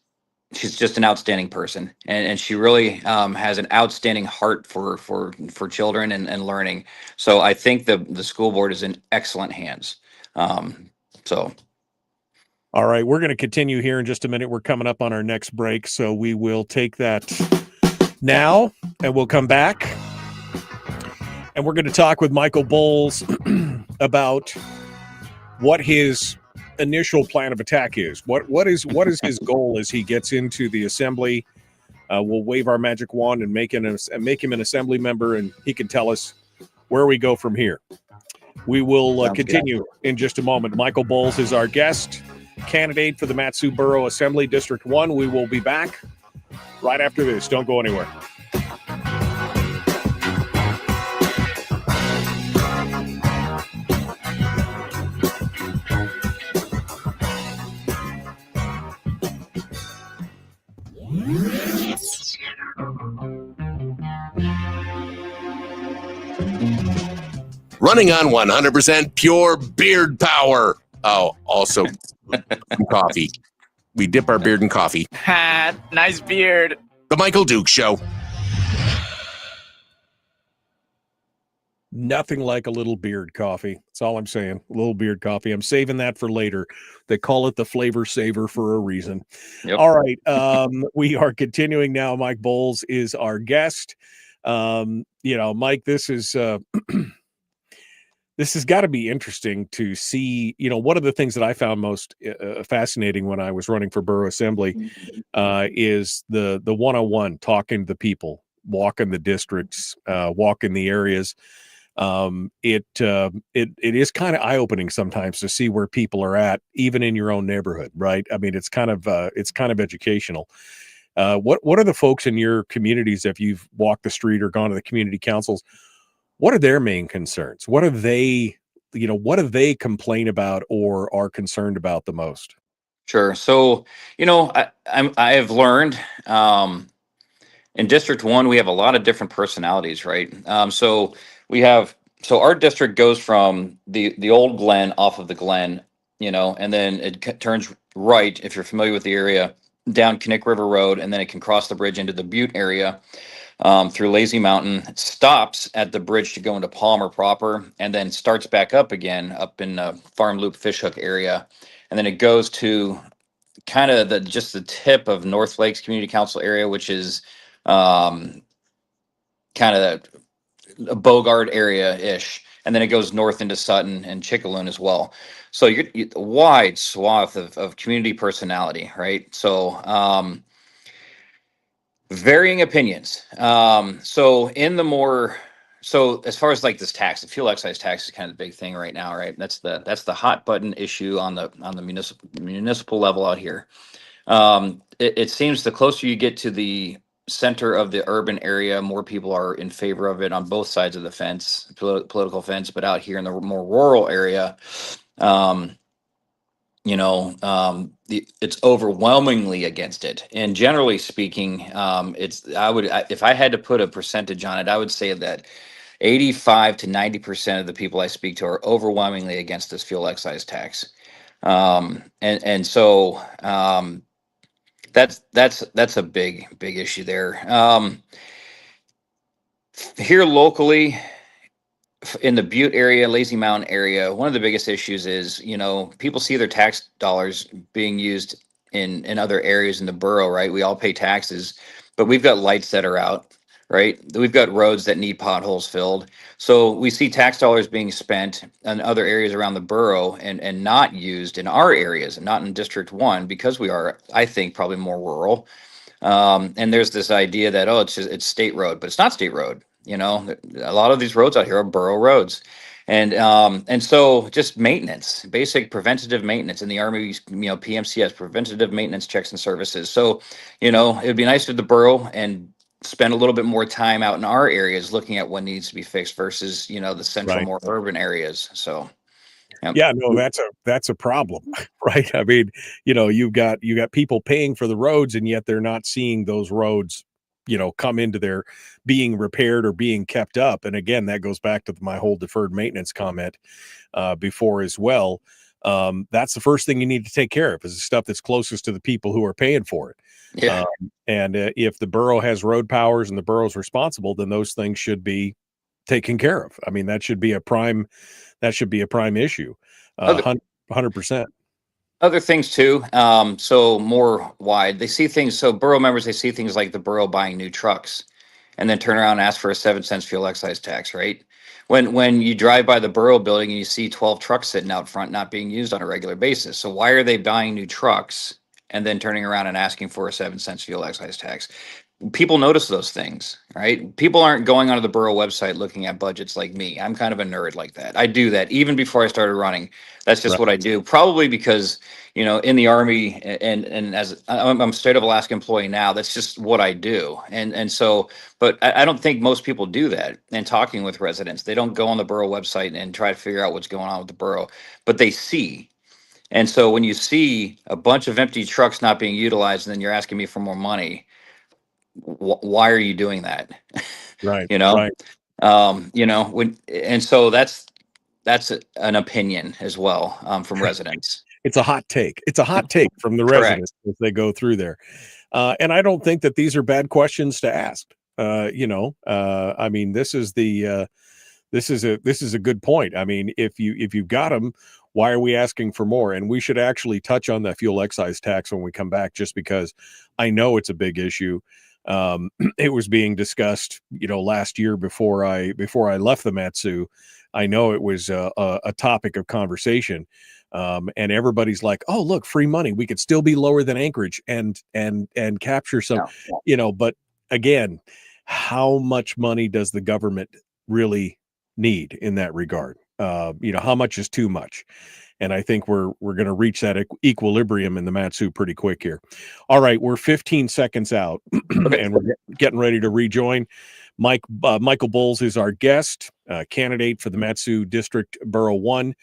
just an outstanding person, and she really has an outstanding heart for children and learning. So I think the school board is in excellent hands. All right, we're going to continue here in just a minute. We're coming up on our next break, so we will take that now, and we'll come back, and we're going to talk with Michael Bowles about what his initial plan of attack is. What is his goal as he gets into the assembly? We'll wave our magic wand and make him an assembly member, and he can tell us where we go from here. We will continue in just a moment. Michael Bowles is our guest candidate for the MatSu Borough Assembly District 1. We will be back right after this. Don't go anywhere. Running on 100% pure beard power. Oh, also coffee. We dip our beard in coffee. Ha, nice beard. The Michael Duke Show. Nothing like a little beard coffee. That's all I'm saying. A little beard coffee. I'm saving that for later. They call it the flavor saver for a reason. Yep. All right. We are continuing now. Mike Bowles is our guest. Mike, this is this has got to be interesting to see. One of the things that I found most fascinating when I was running for Borough Assembly is the one-on-one, talking to the people, walking the districts, walking the areas. It is kind of eye-opening sometimes to see where people are at, even in your own neighborhood, right? I mean, it's kind of educational. What are the folks in your communities, if you've walked the street or gone to the community councils, what are their main concerns? What do they complain about or are concerned about the most? Sure. So, I have learned, in District 1, we have a lot of different personalities, right? So our district goes from the old Glen, off of the Glen, and then it turns right, if you're familiar with the area, down Knick River Road, and then it can cross the bridge into the Butte area, through Lazy Mountain. It stops at the bridge to go into Palmer proper, and then starts back up again up in Farm Loop Fishhook area, and then it goes to kind of the tip of North Lakes Community Council area, which is kind of a Bogart area-ish, and then it goes north into Sutton and Chickaloon as well. So you're a wide swath of community personality, right? So varying opinions. So as far as like this tax, the fuel excise tax is kind of the big thing right now, right? That's the hot button issue on the municipal level out here. It seems the closer you get to the center of the urban area, more people are in favor of it on both sides of the fence, political fence. But out here in the more rural area, it's overwhelmingly against it. And generally speaking, if I had to put a percentage on it, I would say that 85 to 90% of the people I speak to are overwhelmingly against this fuel excise tax. So that's a big issue there. Here locally, in the Butte area, Lazy Mountain area, one of the biggest issues is, people see their tax dollars being used in other areas in the borough, right? We all pay taxes, but we've got lights that are out, right? We've got roads that need potholes filled. So we see tax dollars being spent in other areas around the borough and not used in our areas, and not in District 1, because we are, I think, probably more rural. And there's this idea that, it's state road, but it's not state road. A lot of these roads out here are borough roads. And so just maintenance, basic preventative maintenance in the Army, PMCS, preventative maintenance checks and services. So, it'd be nice if the borough and spend a little bit more time out in our areas looking at what needs to be fixed versus, the central, more urban areas. So. Yep. Yeah, no, that's a problem, right? I mean, you've got people paying for the roads, and yet they're not seeing those roads, come into their being repaired or being kept up. And again, that goes back to my whole deferred maintenance comment before as well. That's the first thing you need to take care of, is the stuff that's closest to the people who are paying for it. Yeah. If the borough has road powers and the borough's responsible, then those things should be taken care of. I mean, that should be a prime issue. 100%. Other things too. So more wide, they see things. So borough members, they see things like the borough buying new trucks and then turn around and ask for a 7 cents fuel excise tax, right? When you drive by the borough building and you see 12 trucks sitting out front, not being used on a regular basis. So why are they buying new trucks and then turning around and asking for a 7 cents fuel excise tax? People notice those things, right? People aren't going onto the borough website looking at budgets like me. I'm kind of a nerd like that. I do that even before I started running. That's just what I do. Probably because, in the Army and as I'm a state of Alaska employee now, that's just what I do. And so, but I don't think most people do that. And talking with residents, they don't go on the borough website and try to figure out what's going on with the borough, but they see. And so when you see a bunch of empty trucks not being utilized, and then you're asking me for more money, why are you doing that? Right. Right. And so that's an opinion as well, from residents. It's a hot take. It's a hot take from the residents as they go through there. And I don't think that these are bad questions to ask. I mean, this is the this is a good point. I mean, if you've got them, why are we asking for more? And we should actually touch on that fuel excise tax when we come back, just because I know it's a big issue. It was being discussed, last year before I left the MatSu. I know it was a topic of conversation, and everybody's like, "Oh, look, free money. We could still be lower than Anchorage and capture some." But again, how much money does the government really need in that regard? How much is too much? And I think we're going to reach that equilibrium in the MatSu pretty quick here. All right, we're 15 seconds out, and we're getting ready to rejoin. Michael Bowles is our guest, candidate for the MatSu District Borough 1.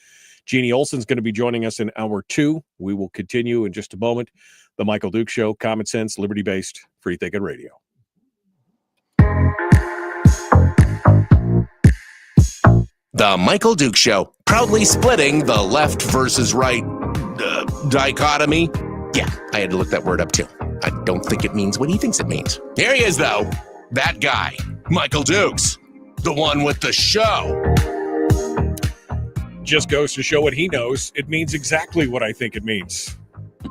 Jeanne Olson is going to be joining us in hour 2. We will continue in just a moment. The Michael Duke Show, common sense, liberty-based, free thinking radio. The Michael Duke Show, proudly splitting the left versus right dichotomy. Yeah, I had to look that word up too. I don't think it means what he thinks it means. Here he is, though. That guy, Michael Dukes, the one with the show. Just goes to show what he knows. It means exactly what I think it means.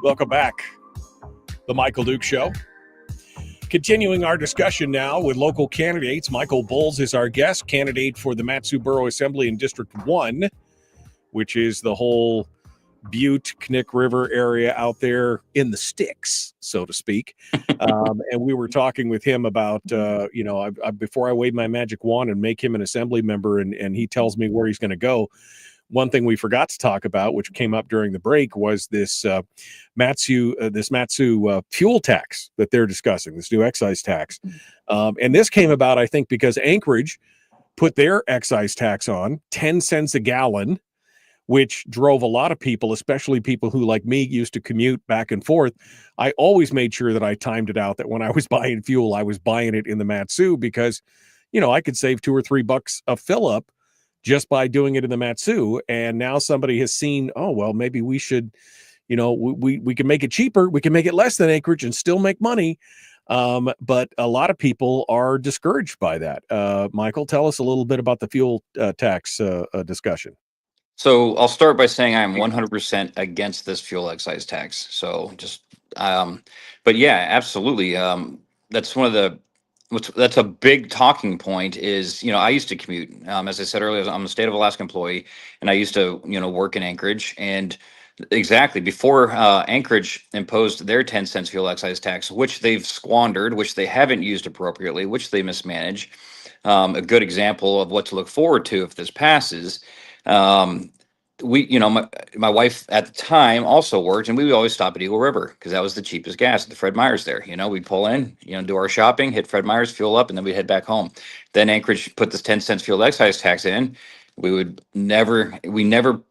Welcome back. The Michael Duke Show. Continuing our discussion now with local candidates. Michael Bowles is our guest, candidate for the MatSu Borough Assembly in District 1, which is the whole Butte, Knik River area out there in the sticks, so to speak. And we were talking with him about, before I wave my magic wand and make him an assembly member and he tells me where he's going to go. One thing we forgot to talk about, which came up during the break, was this MatSu fuel tax that they're discussing, this new excise tax. And this came about, I think, because Anchorage put their excise tax on 10 cents a gallon, which drove a lot of people, especially people who, like me, used to commute back and forth. I always made sure that I timed it out, that when I was buying fuel, I was buying it in the MatSu because, I could save $2 or $3 a fill up just by doing it in the MatSu. And now somebody has seen, oh, well, maybe we should, we can make it cheaper. We can make it less than Anchorage and still make money. But a lot of people are discouraged by that. Michael, tell us a little bit about the fuel tax discussion. So I'll start by saying I'm 100% against this fuel excise tax. So but yeah, absolutely. That's one of the, that's a big talking point is, I used to commute. As I said earlier, I'm a state of Alaska employee, and I used to, work in Anchorage. And exactly before Anchorage imposed their 10 cents fuel excise tax, which they've squandered, which they haven't used appropriately, which they mismanage. A good example of what to look forward to if this passes. My wife at the time also worked, and we would always stop at Eagle River because that was the cheapest gas at the Fred Meyer's there. We'd pull in, do our shopping, hit Fred Meyer's, fuel up, and then we'd head back home. Then Anchorage put this 10 cents fuel excise tax in. We never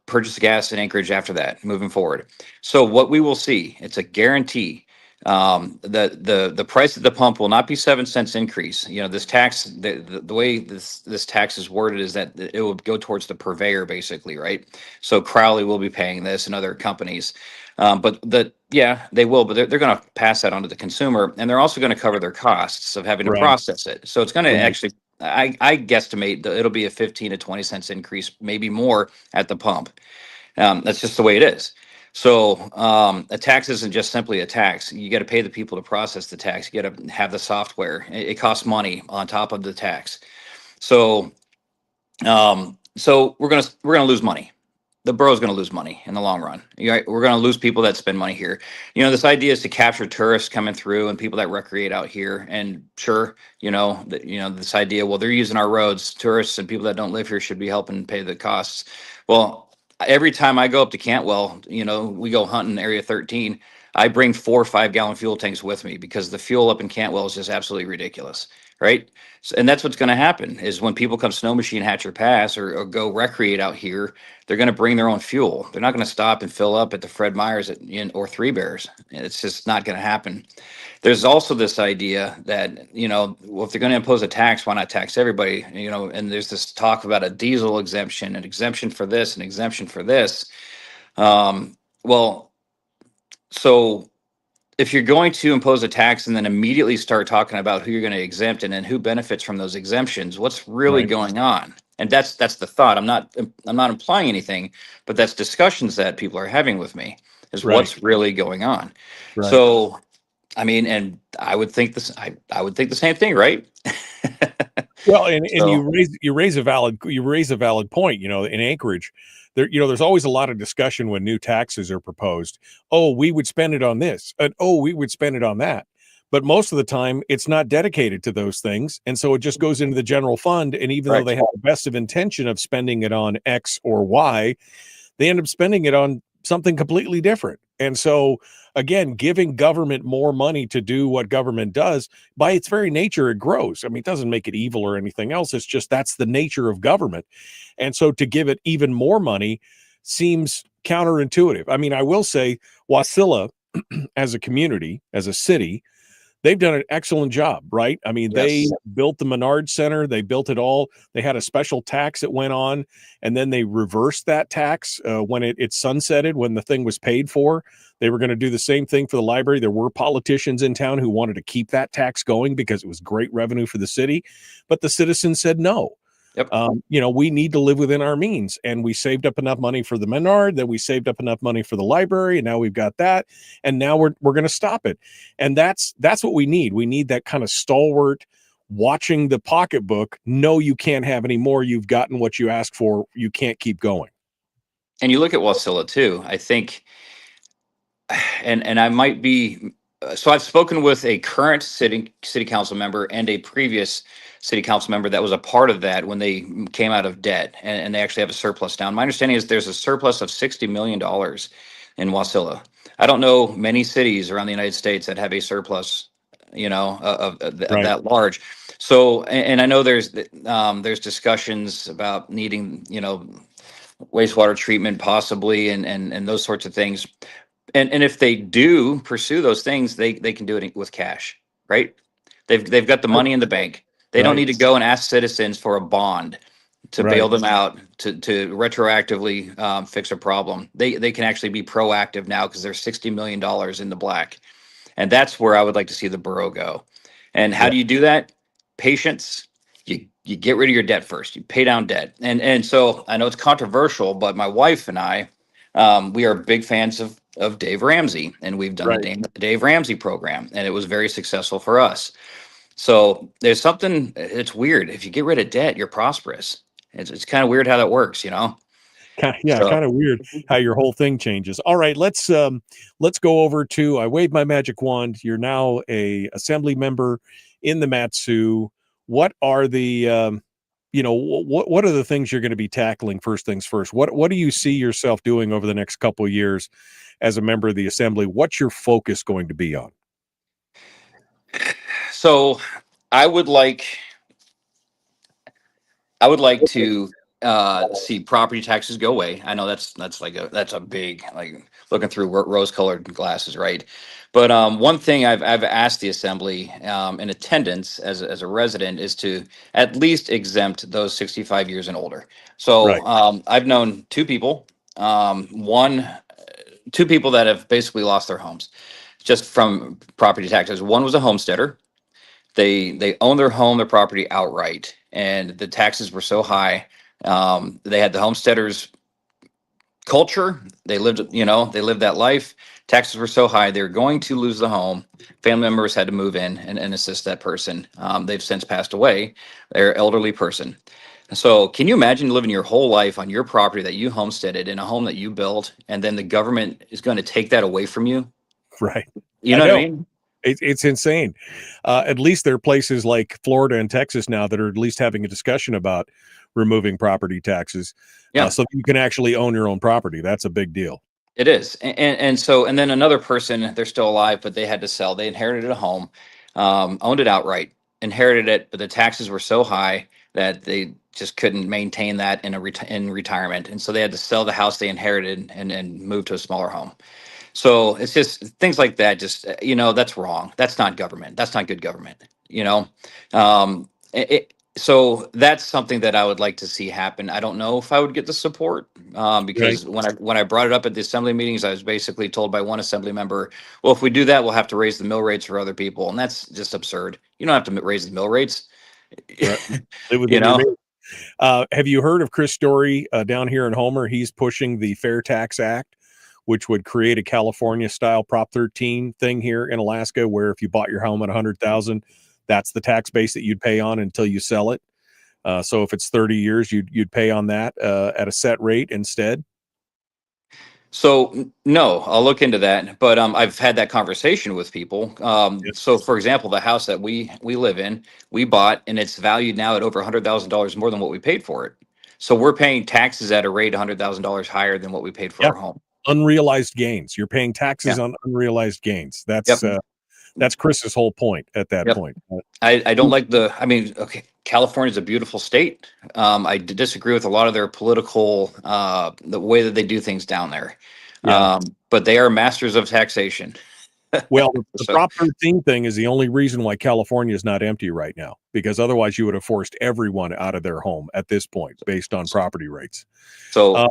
purchased gas in Anchorage after that, moving forward. So what we will see, it's a guarantee. The price at the pump will not be 7 cents increase. This tax, the way this tax is worded is that it will go towards the purveyor, basically, right? So Crowley will be paying this and other companies, but they will, but they're going to pass that on to the consumer, and they're also going to cover their costs of having to process it. So it's going to actually, I guesstimate that it'll be a 15 to 20 cents increase, maybe more at the pump. That's just the way it is. So a tax isn't just simply a tax. You got to pay the people to process the tax. You got to have the software. It costs money on top of the tax. So we're gonna lose money. The borough's going to lose money in the long run. We're going to lose people that spend money here. This idea is to capture tourists coming through and people that recreate out here. And sure, this idea, well, they're using our roads. Tourists and people that don't live here should be helping pay the costs. Well, every time I go up to Cantwell, we go hunting Area 13. I bring 4 or 5 gallon fuel tanks with me because the fuel up in Cantwell is just absolutely ridiculous, right? So, and that's what's going to happen is when people come snow machine Hatcher Pass or go recreate out here, they're going to bring their own fuel. They're not going to stop and fill up at the Fred Meyer's or Three Bears. It's just not going to happen. There's also this idea that, if they're going to impose a tax, why not tax everybody? And there's this talk about a diesel exemption, an exemption for this, an exemption for this. So if you're going to impose a tax and then immediately start talking about who you're going to exempt and then who benefits from those exemptions, what's really going on? And that's the thought. I'm not implying anything, but that's discussions that people are having with me is Right. what's really going on. Right. So, I mean, and I would think this, I would think the same thing, right? Well, and So, you raise a valid point. You know, in Anchorage, there's always a lot of discussion when new taxes are proposed. Oh, we would spend it on this, and oh, we would spend it on that. But most of the time, it's not dedicated to those things, and so it just goes into the general fund. And even though right. they have the best of intention of spending it on X or Y, they end up spending it on something completely different. And so, again, giving government more money to do what government does, by its very nature, it grows. I mean, it doesn't make it evil or anything else. It's just that's the nature of government. And so to give it even more money seems counterintuitive. I mean, I will say Wasilla as a community, as a city, they've done an excellent job, right? I mean, they Yes. built the Menard Center. They built it all. They had a special tax that went on, and then they reversed that tax when it sunsetted, when the thing was paid for. They were going to do the same thing for the library. There were politicians in town who wanted to keep that tax going because it was great revenue for the city, but the citizens said no. Yep. We need to live within our means, and we saved up enough money for the Menard, then we saved up enough money for the library, and now we've got that, and now we're going to stop it. And that's what we need. We need that kind of stalwart watching the pocketbook. No, you can't have any more. You've gotten what you asked for. You can't keep going. And you look at Wasilla too. I think, and I might be. So I've spoken with a current city council member and a previous city council member that was a part of that when they came out of debt, and they actually have a surplus now. My understanding is there's a surplus of $60 million in Wasilla. I don't know many cities around the United States that have a surplus, of Right. that large. So, and I know there's discussions about needing, wastewater treatment possibly, and those sorts of things. And if they do pursue those things, they can do it with cash, right? They've got the money in the bank. They don't Right. need to go and ask citizens for a bond to Right. bail them out, to retroactively fix a problem. They can actually be proactive now because there's $60 million in the black. And that's where I would like to see the borough go. And how Yeah. do you do that? Patience. You get rid of your debt first. You pay down debt. And so I know it's controversial, but my wife and I, we are big fans of Dave Ramsey, and we've done Right. the Dave Ramsey program, and it was very successful for us. So there's something. It's weird. If you get rid of debt, you're prosperous. It's kind of weird how that works, Yeah, So kind of weird how your whole thing changes. All right, let's go over to I waved my magic wand. You're now a assembly member in the MatSu. What are the what are the things you're going to be tackling first things first? What do you see yourself doing over the next couple of years as a member of the assembly? What's your focus going to be on? so I would like to see property taxes go away. I know that's a big, like, looking through rose-colored glasses, right? But one thing I've asked the assembly in attendance as a resident is to at least exempt those 65 years and older. So Right. I've known two people that have basically lost their homes just from property taxes. One was a homesteader. They owned their home, their property outright, and the taxes were so high. They had the homesteaders culture. They lived that life. Taxes were so high, they were going to lose the home. Family members had to move in and assist that person. They've since passed away. They're an elderly person. So can you imagine living your whole life on your property that you homesteaded in a home that you built, and then the government is going to take that away from you? Right. You I know what I know. mean? It's insane. At least there are places like Florida and Texas now that are at least having a discussion about removing property taxes. Yeah. So that you can actually own your own property. That's a big deal. It is. And then another person, they're still alive, but they had to sell. They inherited a home, owned it outright, inherited it, but the taxes were so high that they just couldn't maintain that in retirement. And so they had to sell the house they inherited and move to a smaller home. So it's just things like that. Just, that's wrong. That's not government. That's not good government, so that's something that I would like to see happen. I don't know if I would get the support because when I brought it up at the assembly meetings, I was basically told by one assembly member, well, if we do that, we'll have to raise the mill rates for other people. And that's just absurd. You don't have to raise the mill rates. Right. Live within You your know? means. Have you heard of Chris Story down here in Homer? He's pushing the Fair Tax Act, which would create a California-style Prop 13 thing here in Alaska, where if you bought your home at $100,000, that's the tax base that you'd pay on until you sell it. So if it's 30 years, you'd pay on that at a set rate instead. So no, I'll look into that. But I've had that conversation with people. So for example, the house that we live in, we bought, and it's valued now at over $100,000 more than what we paid for it. So we're paying taxes at a rate $100,000 higher than what we paid for our home. Unrealized gains. You're paying taxes on unrealized gains. That's Chris's whole point at that point. I don't like okay, California is a beautiful state. I disagree with a lot of their political, the way that they do things down there. But they are masters of taxation. Well, the Prop 13 thing is the only reason why California is not empty right now, because otherwise you would have forced everyone out of their home at this point based on property rates. So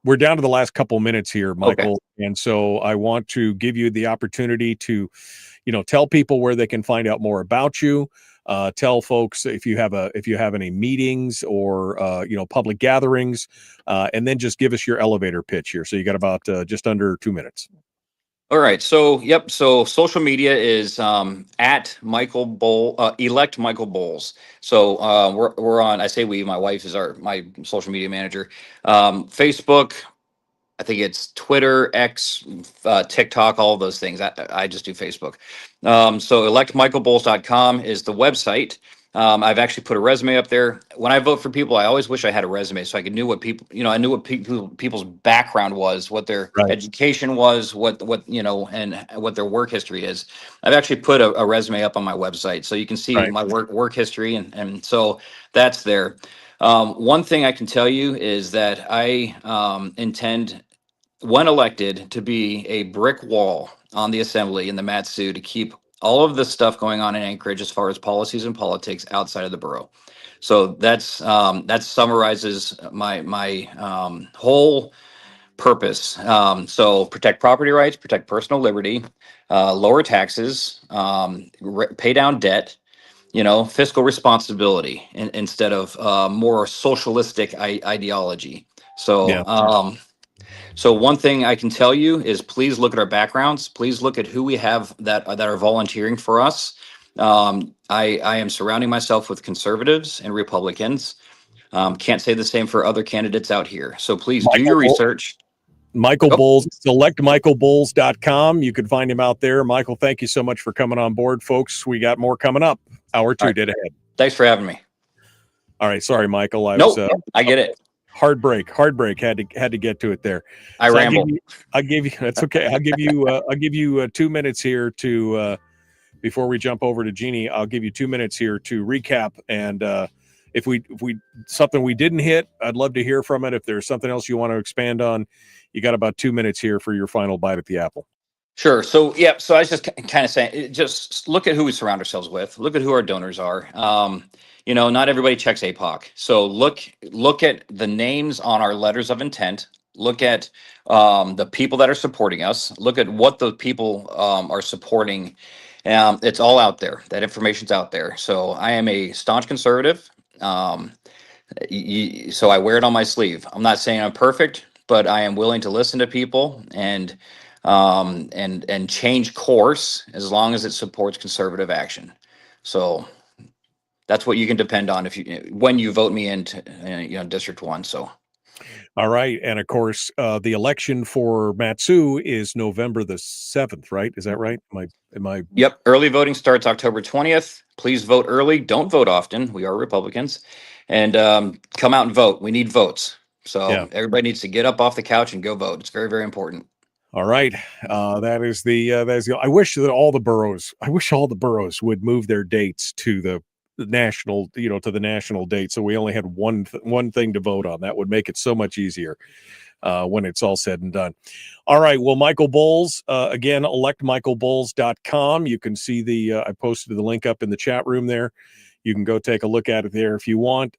we're down to the last couple minutes here, Michael. Okay. And so I want to give you the opportunity to, tell people where they can find out more about you. Tell folks if you have any meetings or public gatherings, and then just give us your elevator pitch here. So you got about just under 2 minutes. All right. So So social media is at Michael Bowl, elect Michael Bowles. So we're on. I say we. My wife is my social media manager. Facebook. I think it's Twitter, X, TikTok, all of those things. I just do Facebook. So electmichaelbowles.com is the website. I've actually put a resume up there. When I vote for people, I always wish I had a resume so I could knew what people, I knew what people's background was, what their education was, what and what their work history is. I've actually put a resume up on my website so you can see my work history, and so that's there. One thing I can tell you is that I intend, when elected, to be a brick wall on the assembly in the MatSu to keep all of the stuff going on in Anchorage as far as policies and politics outside of the borough. So that summarizes my whole purpose. So protect property rights, protect personal liberty, lower taxes, pay down debt, fiscal responsibility instead of more socialistic ideology. So so one thing I can tell you is please look at our backgrounds. Please look at who we have that are volunteering for us. I am surrounding myself with conservatives and Republicans. Can't say the same for other candidates out here. So please do your research. Michael Bowles, selectmichaelbowles.com. You can find him out there. Michael, thank you so much for coming on board, folks. We got more coming up. Hour 2 dead ahead. Thanks for having me. All right. Sorry, Michael. I get it. Hard break. Had to get to it there. I ramble. I'll give you. That's okay. I'll give you 2 minutes here to before we jump over to Jeannie. I'll give you 2 minutes here to recap, and if we something we didn't hit, I'd love to hear from it. If there's something else you want to expand on, you got about 2 minutes here for your final bite at the apple. Sure. So so I was just kind of saying, just look at who we surround ourselves with. Look at who our donors are. Not everybody checks APOC. So look at the names on our letters of intent. Look at the people that are supporting us. Look at what the people are supporting. It's all out there. That information's out there. So I am a staunch conservative. So I wear it on my sleeve. I'm not saying I'm perfect, but I am willing to listen to people and change course as long as it supports conservative action. So that's what you can depend on when you vote me into District 1. So all right. And of course, the election for MatSu is November the 7th, right? Is that right? Am I? Yep. Early voting starts October 20th. Please vote early. Don't vote often. We are Republicans. And come out and vote. We need votes. So everybody needs to get up off the couch and go vote. It's very, very important. All right. That is the I wish all the boroughs would move their dates to the national, to the national date. So we only had one thing to vote on. That would make it so much easier when it's all said and done. All right. Well, Michael Bowles, again, electmichaelbowles.com. You can see I posted the link up in the chat room there. You can go take a look at it there if you want.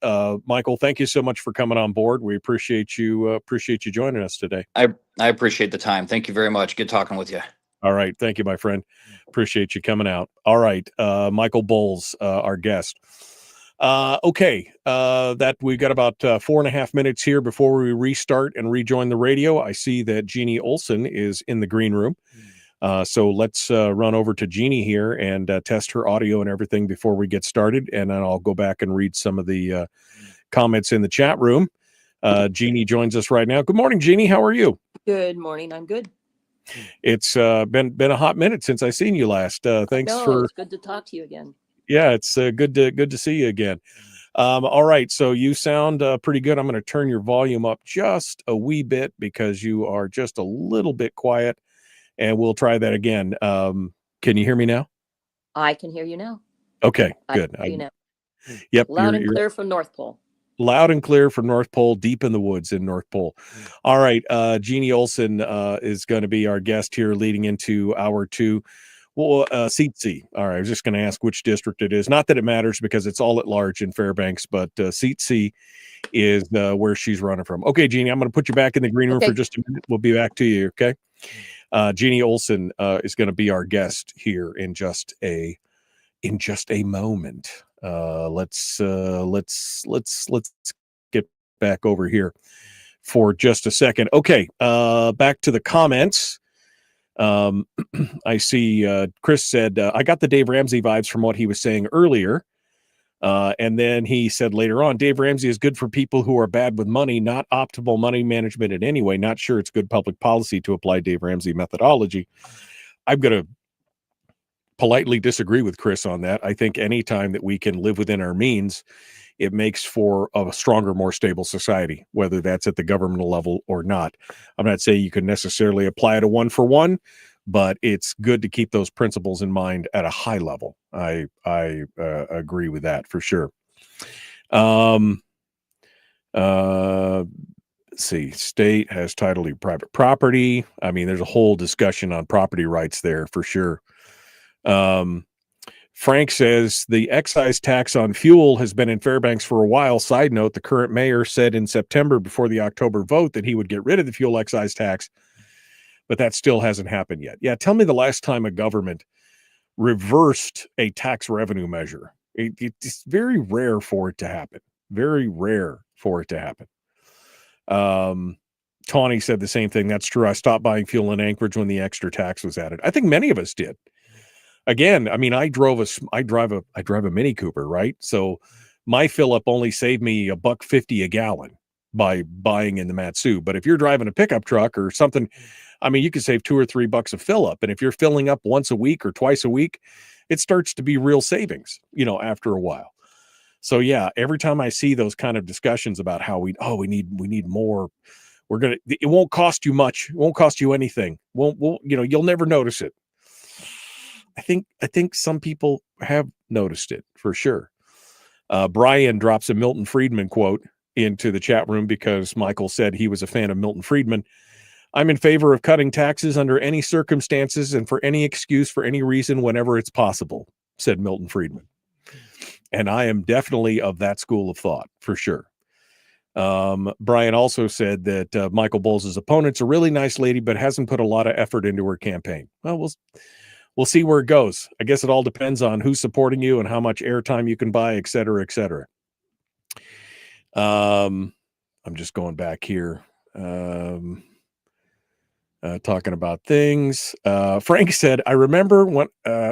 Michael, thank you so much for coming on board. We appreciate you joining us today. I appreciate the time. Thank you very much. Good talking with you. All right. Thank you, my friend. Appreciate you coming out. All right. Michael Bowles, our guest. Okay, that we got about 4.5 minutes here before we restart and rejoin the radio. I see that Jeanne Olson is in the green room. So let's run over to Jeanne here and test her audio and everything before we get started. And then I'll go back and read some of the comments in the chat room. Jeanne joins us right now. Good morning, Jeanne. How are you? Good morning. I'm good. It's been a hot minute since I seen you last. Thanks for. It's good to talk to you again. Yeah, it's good to see you again. All right, so you sound pretty good. I'm going to turn your volume up just a wee bit because you are just a little bit quiet, and we'll try that again. Can you hear me now? I can hear you now. Okay, good. I can hear you now. Yep, Loud and clear from North Pole. Loud and clear from North Pole, deep in the woods in North Pole. All right, Jeanne Olson is going to be our guest here leading into hour 2. Well, seat C. All right, I was just going to ask which district it is. Not that it matters because it's all at large in Fairbanks, but seat C is where she's running from. Okay, Jeanne, I'm going to put you back in the green room for just a minute. We'll be back to you, okay? Jeanne Olson is going to be our guest here in just a moment. Let's get back over here for just a second. Okay, back to the comments. I see Chris said, I got the Dave Ramsey vibes from what he was saying earlier. And then he said later on, Dave Ramsey is good for people who are bad with money, not optimal money management in any way. Not sure it's good public policy to apply Dave Ramsey methodology. I'm going to politely disagree with Chris on that. I think anytime that we can live within our means, it makes for a stronger, more stable society, whether that's at the governmental level or not. I'm not saying you can necessarily apply it a 1-for-1, but it's good to keep those principles in mind at a high level. I agree with that for sure. Let's see, state has title to private property. I mean, there's a whole discussion on property rights there for sure. Frank says the excise tax on fuel has been in Fairbanks for a while. Side note, the current mayor said in September before the October vote that he would get rid of the fuel excise tax, but that still hasn't happened yet. Yeah, tell me the last time a government reversed a tax revenue measure. It's very rare for it to happen. Very rare for it to happen. Tawny said the same thing. That's true. I stopped buying fuel in Anchorage when the extra tax was added. I think many of us did. Again, I mean, I drive a Mini Cooper, right? So my fill up only saved me $1.50 a gallon by buying in the MatSu. But if you're driving a pickup truck or something, I mean, you could save $2 or $3 a fill up. And if you're filling up once a week or twice a week, it starts to be real savings, after a while. So yeah, every time I see those kind of discussions about how we need more, it won't cost you much. It won't cost you anything. You'll never notice it. I think some people have noticed it for sure. Brian drops a Milton Friedman quote into the chat room because Michael said he was a fan of Milton Friedman. I'm in favor of cutting taxes under any circumstances and for any excuse for any reason whenever it's possible, said Milton Friedman. And I am definitely of that school of thought for sure. Brian also said that Michael Bowles' opponent's a really nice lady, but hasn't put a lot of effort into her campaign. Well, we'll see where it goes. I guess it all depends on who's supporting you and how much airtime you can buy, et cetera, et cetera. I'm just going back here. Talking about things. Frank said, I remember when,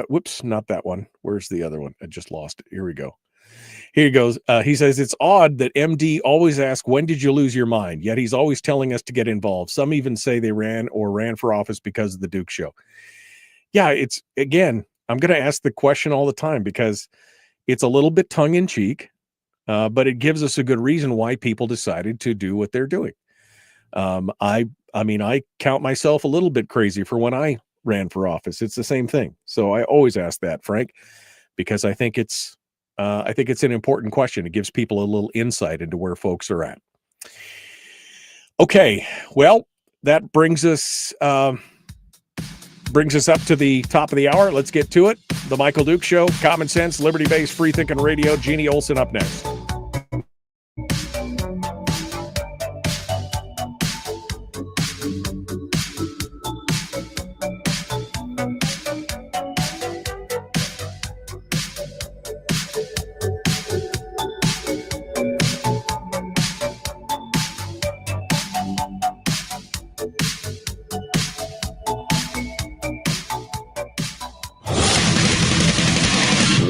whoops, not that one. Where's the other one? I just lost it. Here we go. Here he goes. He says, it's odd that MD always asks, when did you lose your mind? Yet he's always telling us to get involved. Some even say they ran for office because of the Duke show. Yeah, it's, again, I'm going to ask the question all the time because it's a little bit tongue in cheek, but it gives us a good reason why people decided to do what they're doing. I mean, I count myself a little bit crazy for when I ran for office. It's the same thing. So I always ask that, Frank, because I think it's an important question. It gives people a little insight into where folks are at. Okay, well, that brings us up to the top of the hour. Let's get to it. The Michael Duke Show, common sense, liberty-based, free-thinking radio. Jeanne Olson up next.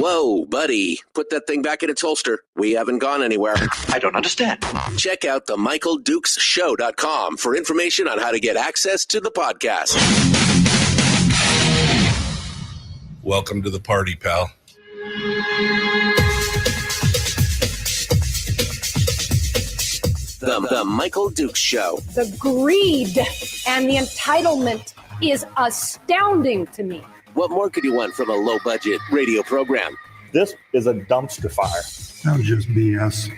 Whoa, buddy. Put that thing back in its holster. We haven't gone anywhere. I don't understand. Check out the MichaelDukesShow.com for information on how to get access to the podcast. Welcome to the party, pal. The Michael Dukes Show. The greed and the entitlement is astounding to me. What more could you want from a low-budget radio program? This is a dumpster fire. That was just BS.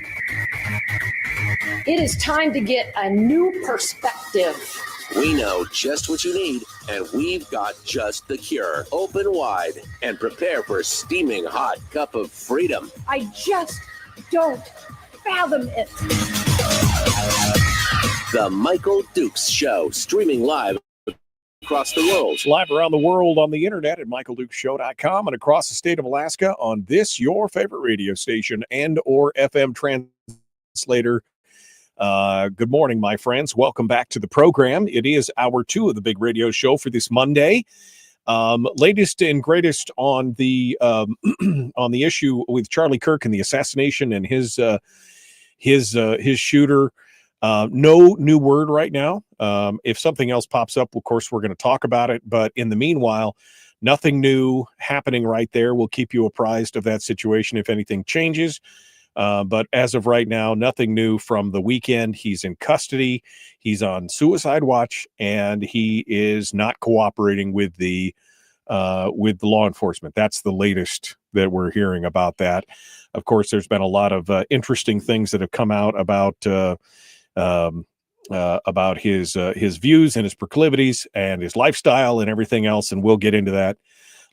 It is time to get a new perspective. We know just what you need, and we've got just the cure. Open wide and prepare for a steaming hot cup of freedom. I just don't fathom it. The Michael Dukes Show, streaming live across the world. Live around the world on the internet at MichaelDukesShow.com and across the state of Alaska on this, your favorite radio station and or FM translator. Good morning, my friends. Welcome back to the program. It is hour 2 of the big radio show for this Monday. Latest and greatest on the on the issue with Charlie Kirk and the assassination and his shooter. No new word right now. If something else pops up, of course, we're going to talk about it. But in the meanwhile, nothing new happening right there. We'll keep you apprised of that situation if anything changes. But as of right now, nothing new from the weekend. He's in custody. He's on suicide watch, and he is not cooperating with the law enforcement. That's the latest that we're hearing about that. Of course, there's been a lot of interesting things that have come out about his views and his proclivities and his lifestyle and everything else, and we'll get into that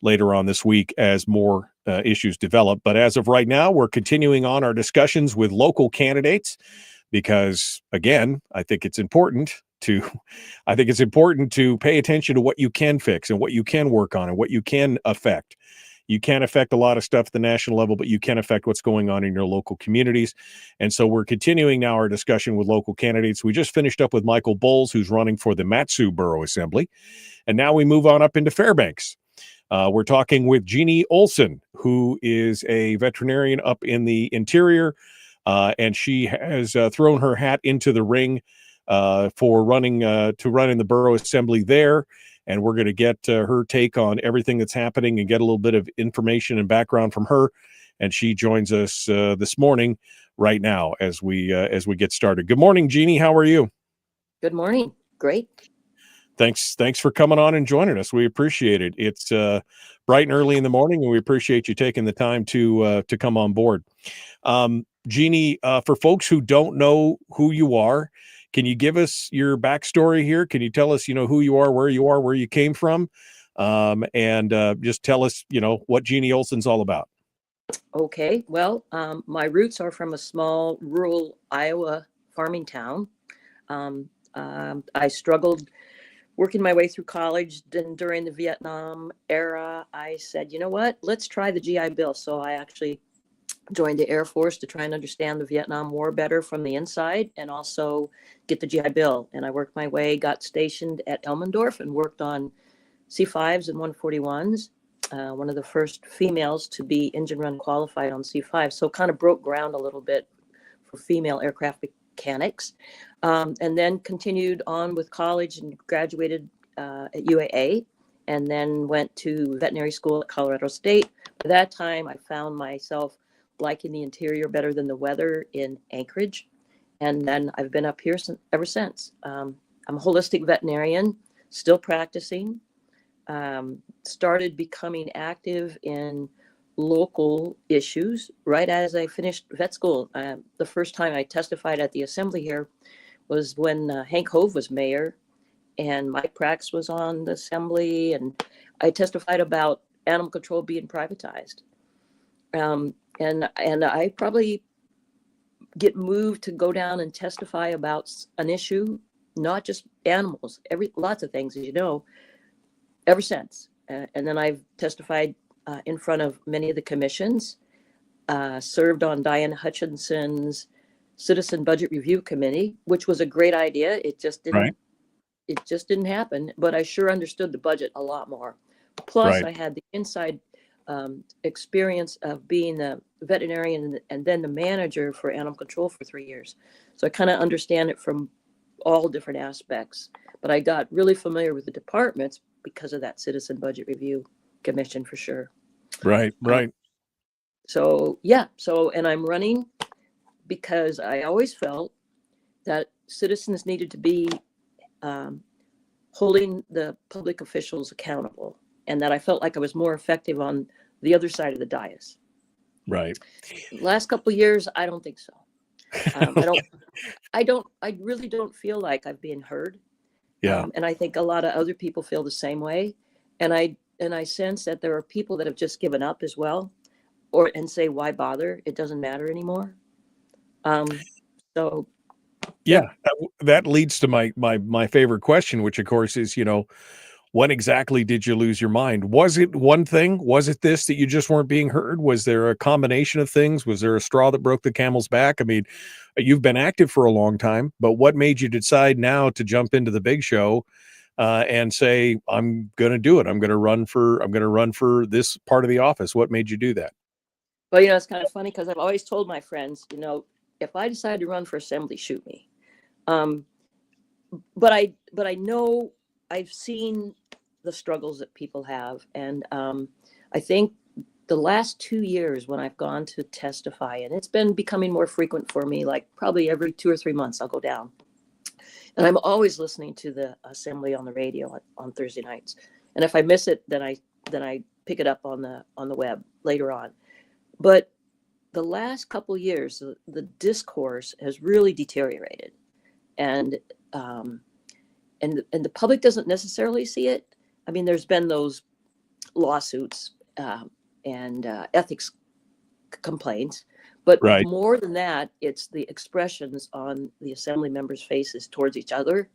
later on this week as more issues develop. But as of right now, we're continuing on our discussions with local candidates because, again, I think it's important to pay attention to what you can fix and what you can work on and what you can affect. You can't affect a lot of stuff at the national level, but you can affect what's going on in your local communities. And so we're continuing now our discussion with local candidates. We just finished up with Michael Bowles, who's running for the MatSu Borough Assembly. And now we move on up into Fairbanks. We're talking with Jeanne Olson, who is a veterinarian up in the interior, and she has thrown her hat into the ring for running in the Borough Assembly there. And we're going to get her take on everything that's happening and get a little bit of information and background from her. And she joins us this morning right now as we get started. Good morning, Jeanne. How are you? Good morning. Great. Thanks for coming on and joining us. We appreciate it. It's bright and early in the morning, and we appreciate you taking the time to come on board. Jeanne, for folks who don't know who you are, can you give us your backstory here? Can you tell us, who you are, where you came from, and just tell us, what Jeanne Olson's all about? Okay. Well, my roots are from a small rural Iowa farming town. I struggled working my way through college. Then during the Vietnam era, I said, you know what, let's try the GI Bill. So I actually joined the Air Force to try and understand the Vietnam War better from the inside and also get the GI Bill. And I worked my way, got stationed at Elmendorf and worked on C5s and 141s. One of the first females to be engine run qualified on C5. So kind of broke ground a little bit for female aircraft mechanics. And then continued on with college and graduated at UAA and then went to veterinary school at Colorado State. By that time, I found myself liking the interior better than the weather in Anchorage. And then I've been up here ever since. I'm a holistic veterinarian, still practicing. Started becoming active in local issues right as I finished vet school. The first time I testified at the assembly here was when Hank Hove was mayor and Mike Prax was on the assembly, and I testified about animal control being privatized. And I probably get moved to go down and testify about an issue, not just animals, lots of things, as you know, ever since. And then I've testified in front of many of the commissions, served on Diane Hutchinson's Citizen Budget Review Committee, which was a great idea. It just didn't happen, but I sure understood the budget a lot more. Plus, I had the inside experience of being the veterinarian and then the manager for animal control for 3 years. So I kind of understand it from all different aspects. But I got really familiar with the departments because of that Citizen Budget Review Commission for sure. Right. So yeah, and I'm running because I always felt that citizens needed to be holding the public officials accountable, and that I felt like I was more effective on the other side of the dais. Right. Last couple of years, I don't think so. I really don't feel like I've been heard. Yeah. And I think a lot of other people feel the same way. And I sense that there are people that have just given up as well, and say, why bother? It doesn't matter anymore. So Yeah, that leads to my favorite question, which of course is, when exactly did you lose your mind? Was it one thing? Was it this that you just weren't being heard? Was there a combination of things? Was there a straw that broke the camel's back? I mean, you've been active for a long time, but what made you decide now to jump into the big show and say, I'm going to do it. I'm going to run for this part of the office. What made you do that? Well, it's kind of funny because I've always told my friends, if I decide to run for assembly, shoot me. But I know I've seen the struggles that people have. And I think the last 2 years when I've gone to testify, and it's been becoming more frequent for me, like probably every 2 or 3 months I'll go down. And I'm always listening to the assembly on the radio on Thursday nights. And if I miss it, then I pick it up on the web later on. But the last couple years, the discourse has really deteriorated, and the public doesn't necessarily see it. I mean, there's been those lawsuits and ethics complaints, but Right. more than that, it's the expressions on the assembly members' faces towards each other,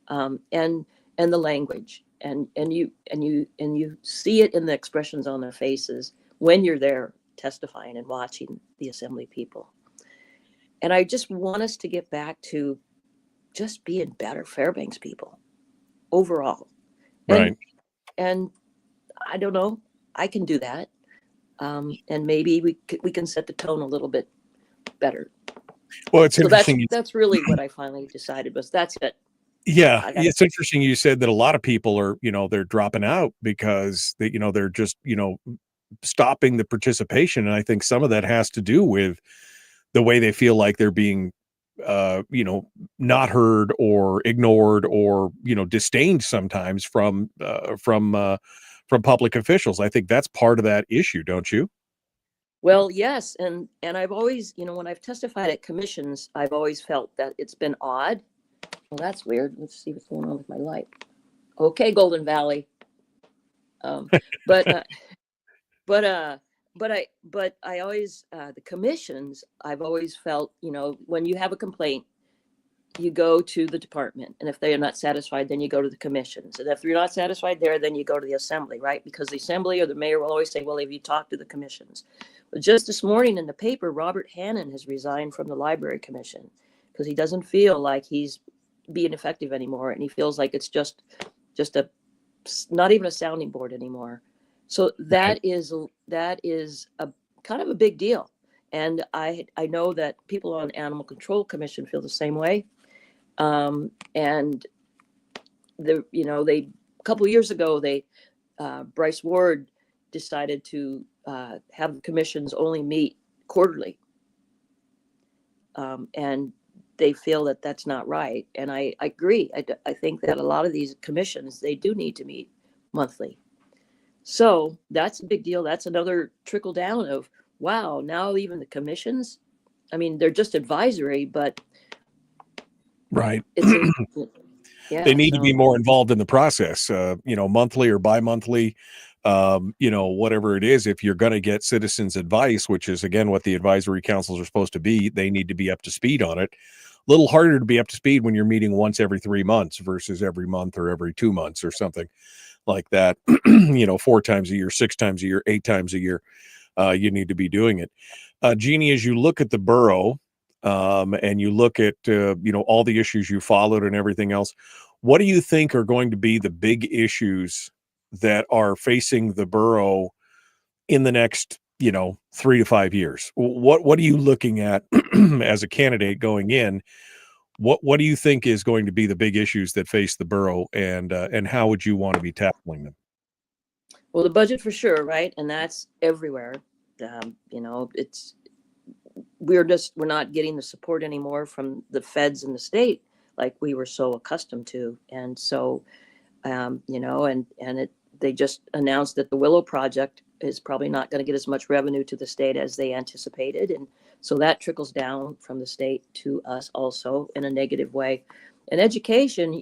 and the language, and you see it in the expressions on their faces when you're there testifying and watching the assembly people. And I just want us to get back to just being better Fairbanks people overall. Right. And I don't know, I can do that. And maybe we can set the tone a little bit better. Well, it's So interesting. that's really what I finally decided was that's it. Yeah, it's interesting you said that a lot of people are, they're dropping out because they're just, stopping the participation. And I think some of that has to do with the way they feel like they're being, not heard or ignored or, disdained sometimes from public officials. I think that's part of that issue, don't you? Well, yes. And I've always, when I've testified at commissions, I've always felt that it's been odd. Well, that's weird. Let's see what's going on with my light. Okay, Golden Valley. But I always, the commissions, I've always felt, when you have a complaint, you go to the department. And if they are not satisfied, then you go to the commissions. And if you're not satisfied there, then you go to the assembly, right? Because the assembly or the mayor will always say, well, have you talked to the commissions? But just this morning in the paper, Robert Hannon has resigned from the library commission because he doesn't feel like he's being effective anymore. And he feels like it's just not even a sounding board anymore. So that is a kind of a big deal. And I know that people on Animal Control Commission feel the same way. And they a couple of years ago, Bryce Ward decided to have the commissions only meet quarterly. And they feel that that's not right. And I agree. I think that a lot of these commissions, they do need to meet monthly. So that's a big deal. That's another trickle down of, wow, now even the commissions, I mean, they're just advisory, but right. Yeah, they need to be more involved in the process, monthly or bi-monthly, whatever it is. If you're going to get citizens' advice, which is, again, what the advisory councils are supposed to be, they need to be up to speed on it. A little harder to be up to speed when you're meeting once every 3 months versus every month or every 2 months or something like that. 4 times a year, 6 times a year, 8 times a year. You need to be doing it. Jeannie, as you look at the borough and you look at, all the issues you followed and everything else, what do you think are going to be the big issues that are facing the borough in the next, 3 to 5 years? What are you looking at as a candidate going in? What do you think is going to be the big issues that face the borough, and how would you want to be tackling them? Well, the budget for sure, right? And that's everywhere. We're not getting the support anymore from the feds and the state like we were so accustomed to. And so, they just announced that the Willow project is probably not going to get as much revenue to the state as they anticipated. And so that trickles down from the state to us also in a negative way. And education,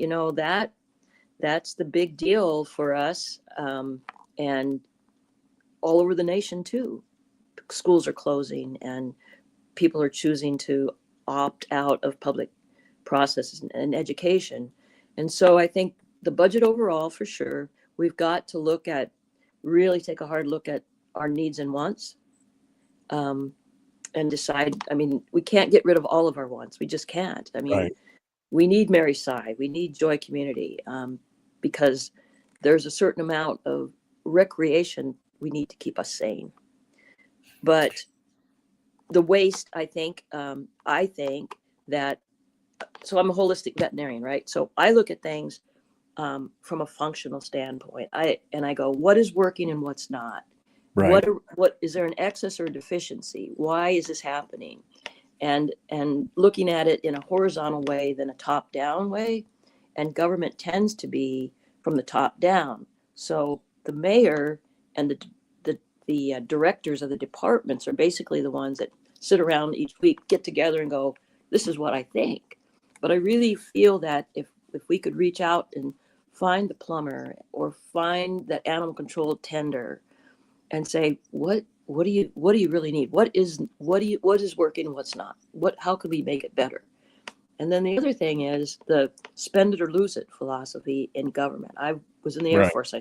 that's the big deal for us. And all over the nation too. Schools are closing and people are choosing to opt out of public processes and education. And so I think the budget overall, for sure, we've got to really take a hard look at our needs and wants, and decide. I mean, we can't get rid of all of our wants. We just can't. I mean, Right. We need Mary Side. We need Joy Community, because there's a certain amount of recreation we need to keep us sane. But the waste, I think that, so I'm a holistic veterinarian, right? So I look at things from a functional standpoint. I go, what is working and what's not? Right. What is there an excess or deficiency? Why is this happening? And looking at it in a horizontal way than a top down way. And government tends to be from the top down. So the mayor and the directors of the departments are basically the ones that sit around each week, get together and go, this is what I think. But I really feel that if we could reach out and find the plumber or find that animal control tender and say, what do you really need? What is working and what's not? How can we make it better? And then the other thing is the spend it or lose it philosophy in government. I was in the Air Right. Force. I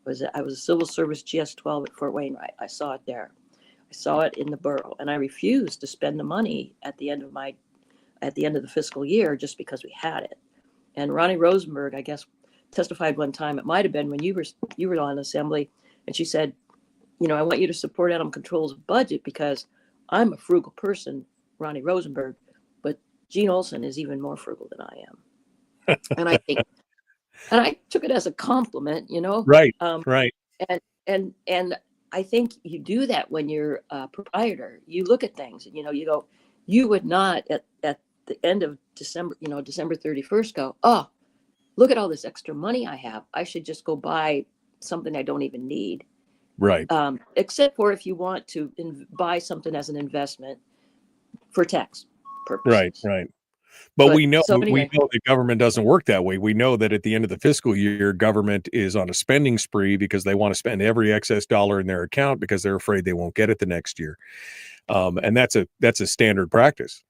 was a civil service GS-12 at Fort Wainwright. I saw it there. I saw it in the borough, and I refused to spend the money at the end of the fiscal year just because we had it. And Ronnie Rosenberg, I guess, testified one time. It might have been when you were on Assembly, and she said, I want you to support animal control's budget because I'm a frugal person, Ronnie Rosenberg, but Jeanne Olson is even more frugal than I am. And I took it as a compliment, Right. Um, Right. and I think you do that when you're a proprietor. You look at things and, you go, you would not at the end of December, December 31st go, oh, look at all this extra money I have. I should just go buy something I don't even need. Right. Except for if you want to buy something as an investment for tax purposes. Right. But we know anyway. that government doesn't work that way. We know that at the end of the fiscal year, government is on a spending spree because they want to spend every excess dollar in their account because they're afraid they won't get it the next year. And that's a standard practice.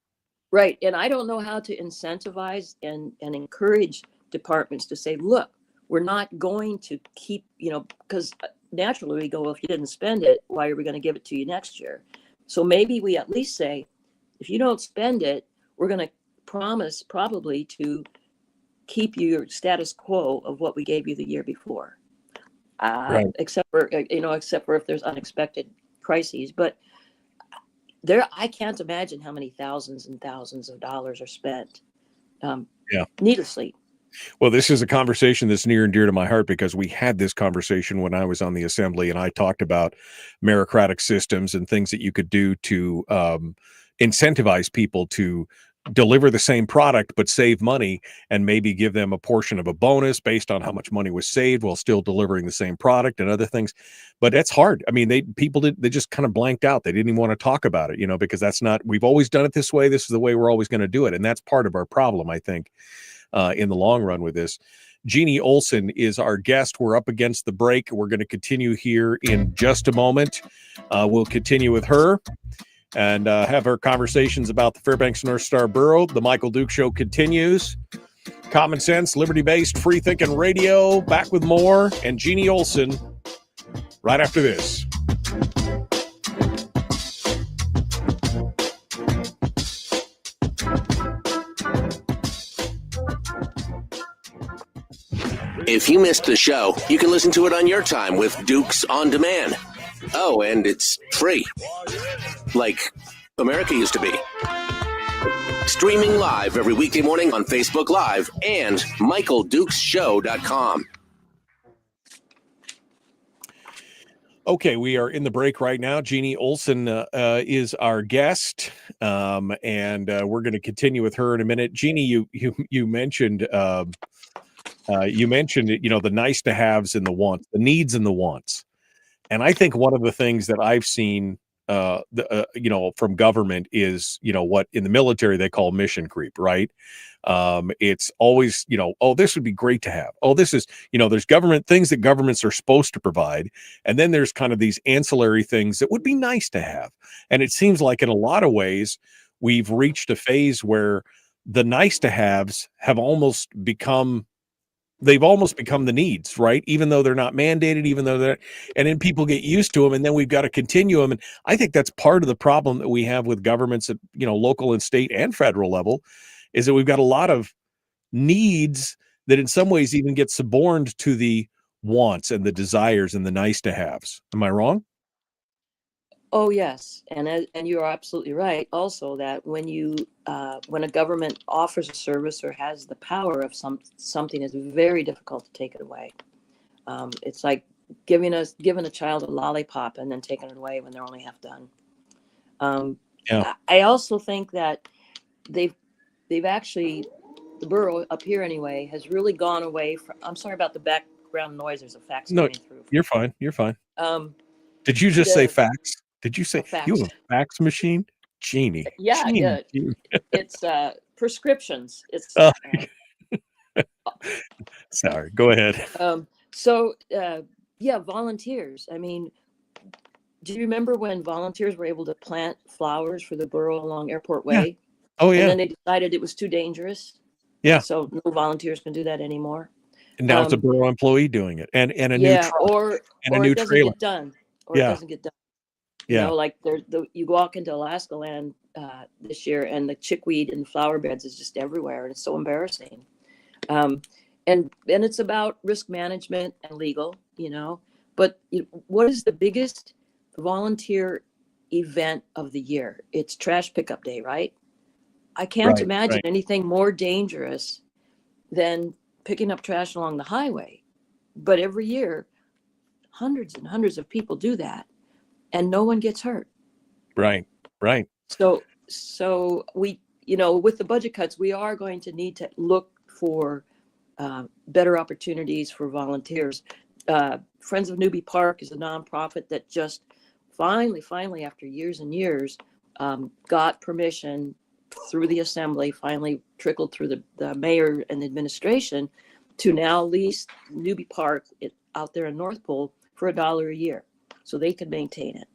Right. And I don't know how to incentivize and encourage departments to say, look, we're not going to keep, because naturally we go, well, if you didn't spend it, why are we going to give it to you next year? So maybe we at least say, if you don't spend it, we're going to promise probably to keep your status quo of what we gave you the year before. Right. Except for if there's unexpected crises. But I can't imagine how many thousands and thousands of dollars are spent needlessly. Well, this is a conversation that's near and dear to my heart because we had this conversation when I was on the Assembly, and I talked about meritocratic systems and things that you could do to incentivize people to deliver the same product but save money, and maybe give them a portion of a bonus based on how much money was saved while still delivering the same product and other things. But that's hard. I mean, they just kind of blanked out. They didn't even want to talk about it, because that's not, we've always done it this way. This is the way we're always going to do it. And that's part of our problem, I think, in the long run with this. Jeanne Olson is our guest. We're up against the break. We're going to continue here in just a moment. We'll continue with her and have our conversations about the Fairbanks North Star Borough. The Michael Duke Show continues. Common sense, liberty-based, free-thinking radio. Back with more. And Jeanne Olson right after this. If you missed the show, you can listen to it on your time with Dukes On Demand. Oh, and it's free. Like America used to be. Streaming live every weekday morning on Facebook Live and MichaelDukesShow.com. Okay, we are in the break right now. Jeanne Olson is our guest, and we're going to continue with her in a minute. Jeanne, you mentioned the nice to haves and the wants, the needs and the wants, and I think one of the things that I've seen from government is what in the military they call mission creep, right? It's always, oh, this would be great to have. Oh, this is, there's government things that governments are supposed to provide. And then there's kind of these ancillary things that would be nice to have. And it seems like in a lot of ways, we've reached a phase where the nice to haves have almost become the needs, right? Even though they're not mandated, and then people get used to them, and then we've got to continue them. And I think that's part of the problem that we have with governments at, local and state and federal level, is that we've got a lot of needs that in some ways even get suborned to the wants and the desires and the nice to haves. Am I wrong? Oh, yes. And you're absolutely right. Also that when a government offers a service or has the power of something, is very difficult to take it away. It's like giving a child a lollipop and then taking it away when they're only half done. I also think that they've actually, the borough up here anyway, has really gone away from, I'm sorry about the background noise. There's a fax coming through. You're fine. Did you just say fax? Did you say you have a fax machine? Jeanne. Yeah, it's prescriptions. It's sorry, go ahead. Volunteers. I mean, do you remember when volunteers were able to plant flowers for the borough along Airport Way? Oh, yeah. And then they decided it was too dangerous. Yeah. So no volunteers can do that anymore. And now it's a borough employee doing it, and a new truck, and a new trailer. It doesn't get done. Like you walk into Alaska Land this year, and the chickweed and flower beds is just everywhere, and it's so embarrassing. And it's about risk management and legal, But what is the biggest volunteer event of the year? It's trash pickup day, right? I can't imagine anything more dangerous than picking up trash along the highway. But every year, hundreds and hundreds of people do that, and no one gets hurt. Right. So we, with the budget cuts, we are going to need to look for better opportunities for volunteers. Friends of Newby Park is a nonprofit that just finally, after years and years, got permission through the assembly, finally trickled through the mayor and the administration to now lease Newby Park out there in North Pole for $1 a year, so they could maintain it.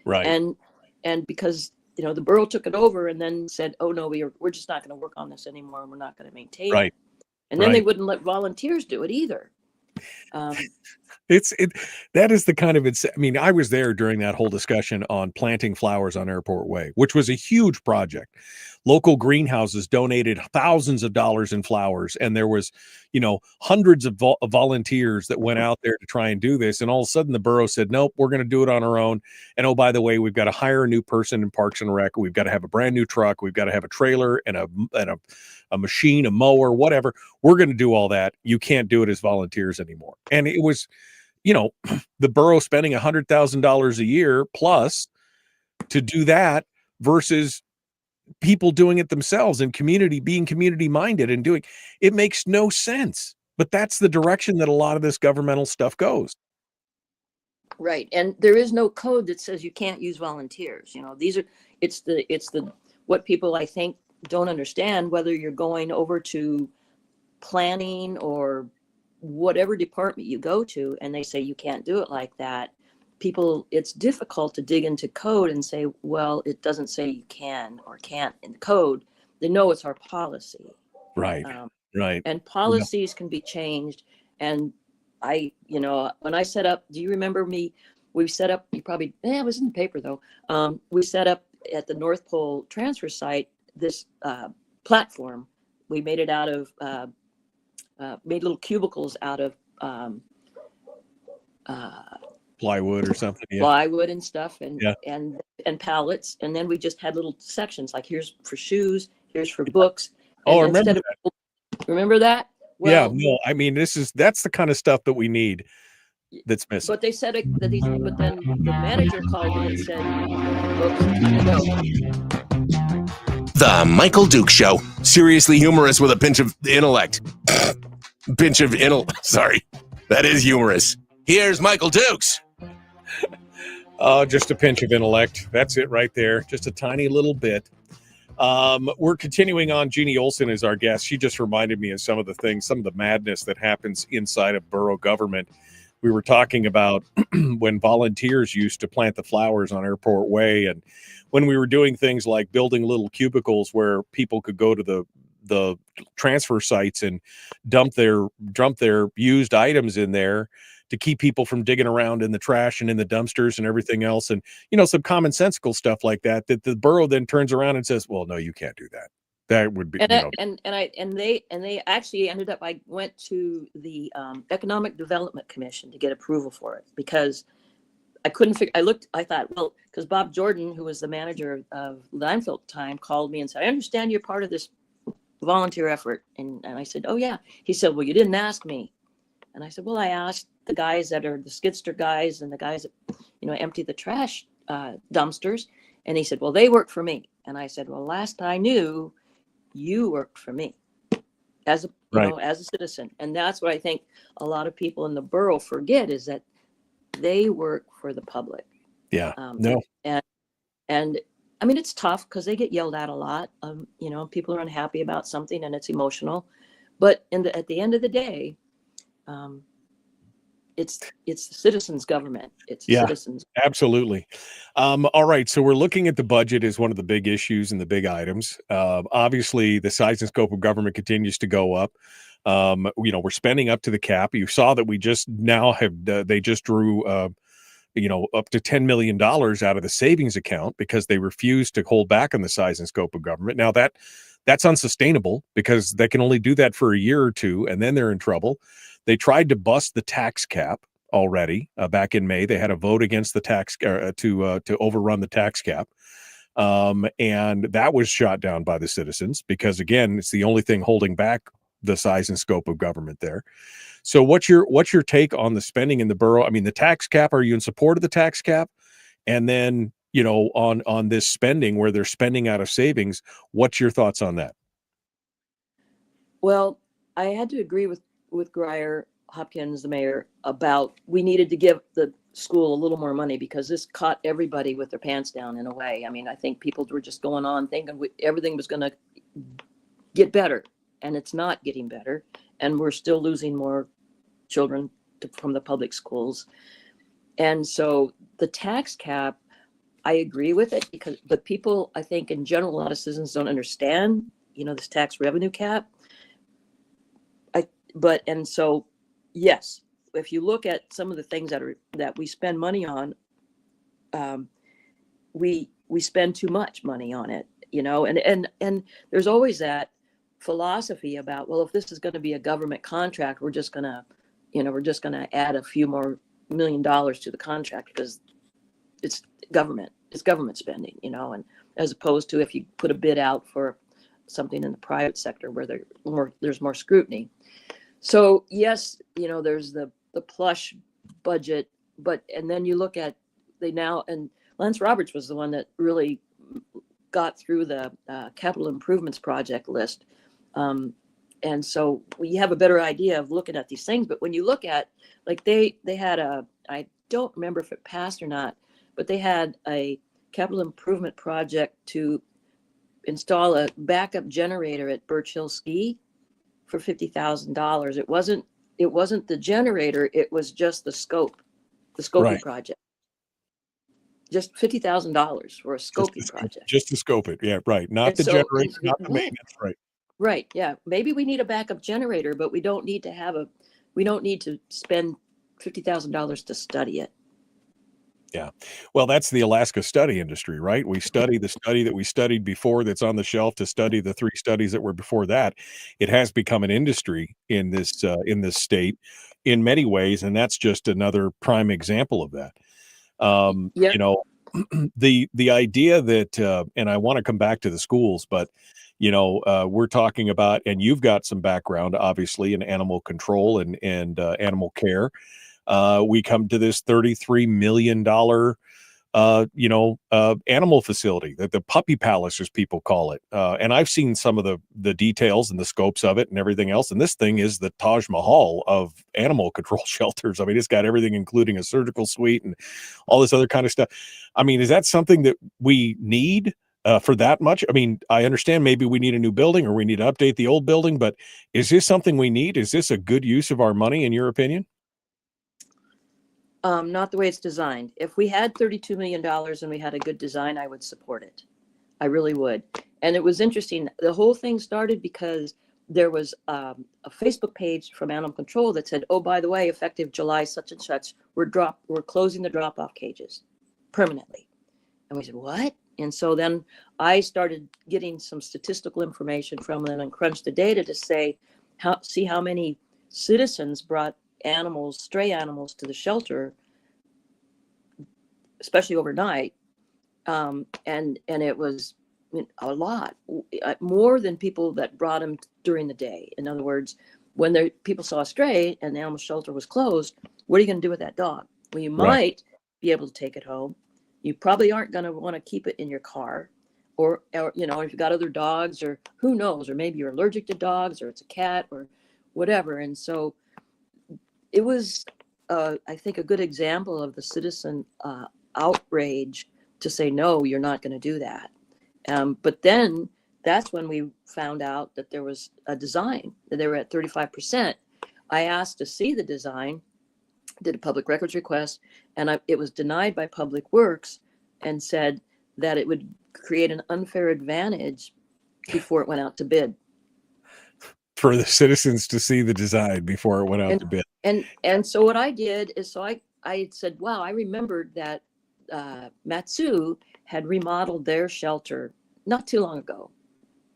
Right. And because the borough took it over and then said, oh no, we're just not going to work on this anymore, and we're not going to maintain it. And then they wouldn't let volunteers do it either. That is the kind of I was there during that whole discussion on planting flowers on Airport Way, which was a huge project. Local greenhouses donated thousands of dollars in flowers, and there was hundreds of volunteers that went out there to try and do this, and all of a sudden the borough said, nope, we're going to do it on our own. And oh, by the way, we've got to hire a new person in Parks and Rec, we've got to have a brand new truck, we've got to have a trailer and a machine, a mower, whatever. We're going to do all that. You can't do it as volunteers anymore. And it was the borough spending $100,000 a year plus to do that versus people doing it themselves and being community minded and doing it. Makes no sense, but that's the direction that a lot of this governmental stuff goes. Right. And there is no code that says you can't use volunteers. It's what people, I think, don't understand, whether you're going over to planning or whatever department you go to, and they say you can't do it like that. It's difficult to dig into code and say, well, it doesn't say you can or can't in the code. They know it's our policy. Right. And policies can be changed. And when I set up, do you remember me? We set up, it was in the paper though. We set up at the North Pole transfer site, this platform. We made it out of, made little cubicles out of plywood or something. Yeah. plywood and stuff, and Yeah. and pallets, and then we just had little sections like here's for shoes, here's for books. Oh, I And remember instead of remember that? Yeah, Well, no, I mean, that's the kind of stuff that we need that's missing. but they said that these, but then the manager called me and said, "Oops, time to go." The Michael Duke Show. Seriously humorous with a pinch of intellect. Sorry. That is humorous. Here's Michael Dukes. Just a pinch of intellect. That's it right there. Just a tiny little bit. We're continuing on. Jeanne Olson is our guest. She just reminded me of some of the things, some of the madness that happens inside of borough government. We were talking about when volunteers used to plant the flowers on Airport Way, and when we were doing things like building little cubicles where people could go to the transfer sites and dump their used items in there to keep people from digging around in the trash and in the dumpsters and everything else. And, some commonsensical stuff like that the borough then turns around and says, well, no, you can't do that. That would be, And they actually ended up. I went to the Economic Development Commission to get approval for it because I couldn't figure. I thought, well, because Bob Jordan, who was the manager of Lineville at the time, called me and said, "I understand you're part of this volunteer effort," and I said, "Oh yeah." He said, "Well, you didn't ask me," and I said, "Well, I asked the guys that are the skidster guys and the guys that empty the trash dumpsters," and he said, "Well, they work for me," and I said, "Well, last I knew, you worked for me as a as a citizen," and that's what I think a lot of people in the borough forget is that they work for the public. Yeah. And I mean, it's tough because they get yelled at a lot. People are unhappy about something and it's emotional, but at the end of the day, it's the citizens' government. It's citizens. Absolutely. All right. So we're looking at the budget as one of the big issues and the big items. Obviously, the size and scope of government continues to go up. We're spending up to the cap. You saw that we just now they just drew, up to $10 million out of the savings account because they refuse to hold back on the size and scope of government. Now that's unsustainable because they can only do that for a year or two and then they're in trouble. They tried to bust the tax cap already back in May. They had a vote against the tax to overrun the tax cap. And that was shot down by the citizens because, again, it's the only thing holding back the size and scope of government there. So what's your take on the spending in the borough? I mean, the tax cap, are you in support of the tax cap? And then, on this spending where they're spending out of savings, what's your thoughts on that? Well, I had to agree with Grier Hopkins, the mayor, about we needed to give the school a little more money because this caught everybody with their pants down in a way. I mean, I think people were just going on thinking everything was going to get better, and it's not getting better. And we're still losing more children from the public schools. And so the tax cap, I agree with it but people, I think in general, a lot of citizens don't understand, this tax revenue cap. And so, yes, if you look at some of the things that we spend money on, we spend too much money on it, and there's always that philosophy about, well, if this is going to be a government contract, we're just going to add a few more $1 million to the contract because it's government spending, and as opposed to if you put a bid out for something in the private sector where there's more scrutiny. So yes, there's the plush budget, and then you look at and Lance Roberts was the one that really got through the capital improvements project list. And so we have a better idea of looking at these things. But when you look at, like they had I don't remember if it passed or not, but they had a capital improvement project to install a backup generator at Birch Hill Ski for $50,000. It wasn't the generator. It was just the scoping Right. project. Just $50,000 for a scoping project. Just to scope it. Yeah. Right. Not the generator, not the maintenance. Right. Right. Yeah. Maybe we need a backup generator, but we don't need to spend $50,000 to study it. Yeah. Well, that's the Alaska study industry, right? We study the study that we studied before that's on the shelf to study the 3 studies that were before that. It has become an industry in this state. in many ways, and that's just another prime example of that. Yeah. You know, the idea that, and I want to come back to the schools, but we're talking about, and you've got some background, obviously, in animal control and animal care. We come to this $33 million animal facility, the puppy palace, as people call it. And I've seen some of the details and the scopes of it and everything else. And this thing is the Taj Mahal of animal control shelters. I mean, it's got everything, including a surgical suite and all this other kind of stuff. I mean, is that something that we need for that much? I mean, I understand maybe we need a new building or we need to update the old building, but is this something we need? Is this a good use of our money, in your opinion? Not the way it's designed. If we had $32 million and we had a good design, I would support it. I really would. And it was interesting. The whole thing started because there was a Facebook page from Animal Control that said, "Oh, by the way, effective July such and such, we're closing the drop-off cages permanently." And we said, "What?" And so then I started getting some statistical information from them and crunched the data to see how many citizens brought stray animals to the shelter, especially overnight. And it was a lot, more than people that brought them during the day. In other words, when people saw a stray and the animal shelter was closed, what are you going to do with that dog? Well, you might be able to take it home. You probably aren't going to want to keep it in your car, or if you've got other dogs, or who knows, or maybe you're allergic to dogs, or it's a cat, or whatever. And so it was, I think, a good example of the citizen outrage to say, no, you're not going to do that. But then that's when we found out that there was a design, that they were at 35%. I asked to see the design, did a public records request, and it was denied by Public Works and said that it would create an unfair advantage before it went out to bid. For the citizens to see the design before it went out to bid. And so what I did is, I said, wow, I remembered that MatSu had remodeled their shelter not too long ago,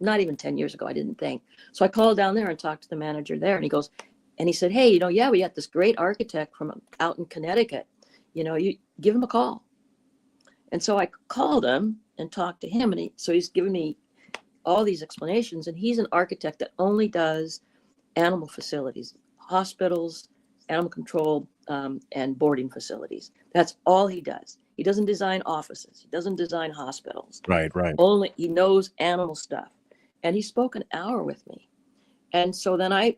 not even 10 years ago, I didn't think. So I called down there and talked to the manager there, and he said, hey, yeah, we got this great architect from out in Connecticut, you give him a call. And so I called him and talked to him, and so he's given me all these explanations, and he's an architect that only does animal facilities, hospitals, animal control, and boarding facilities. That's all he does. He doesn't design offices. He doesn't design hospitals. Right. Only he knows animal stuff. And he spoke an hour with me. And so then I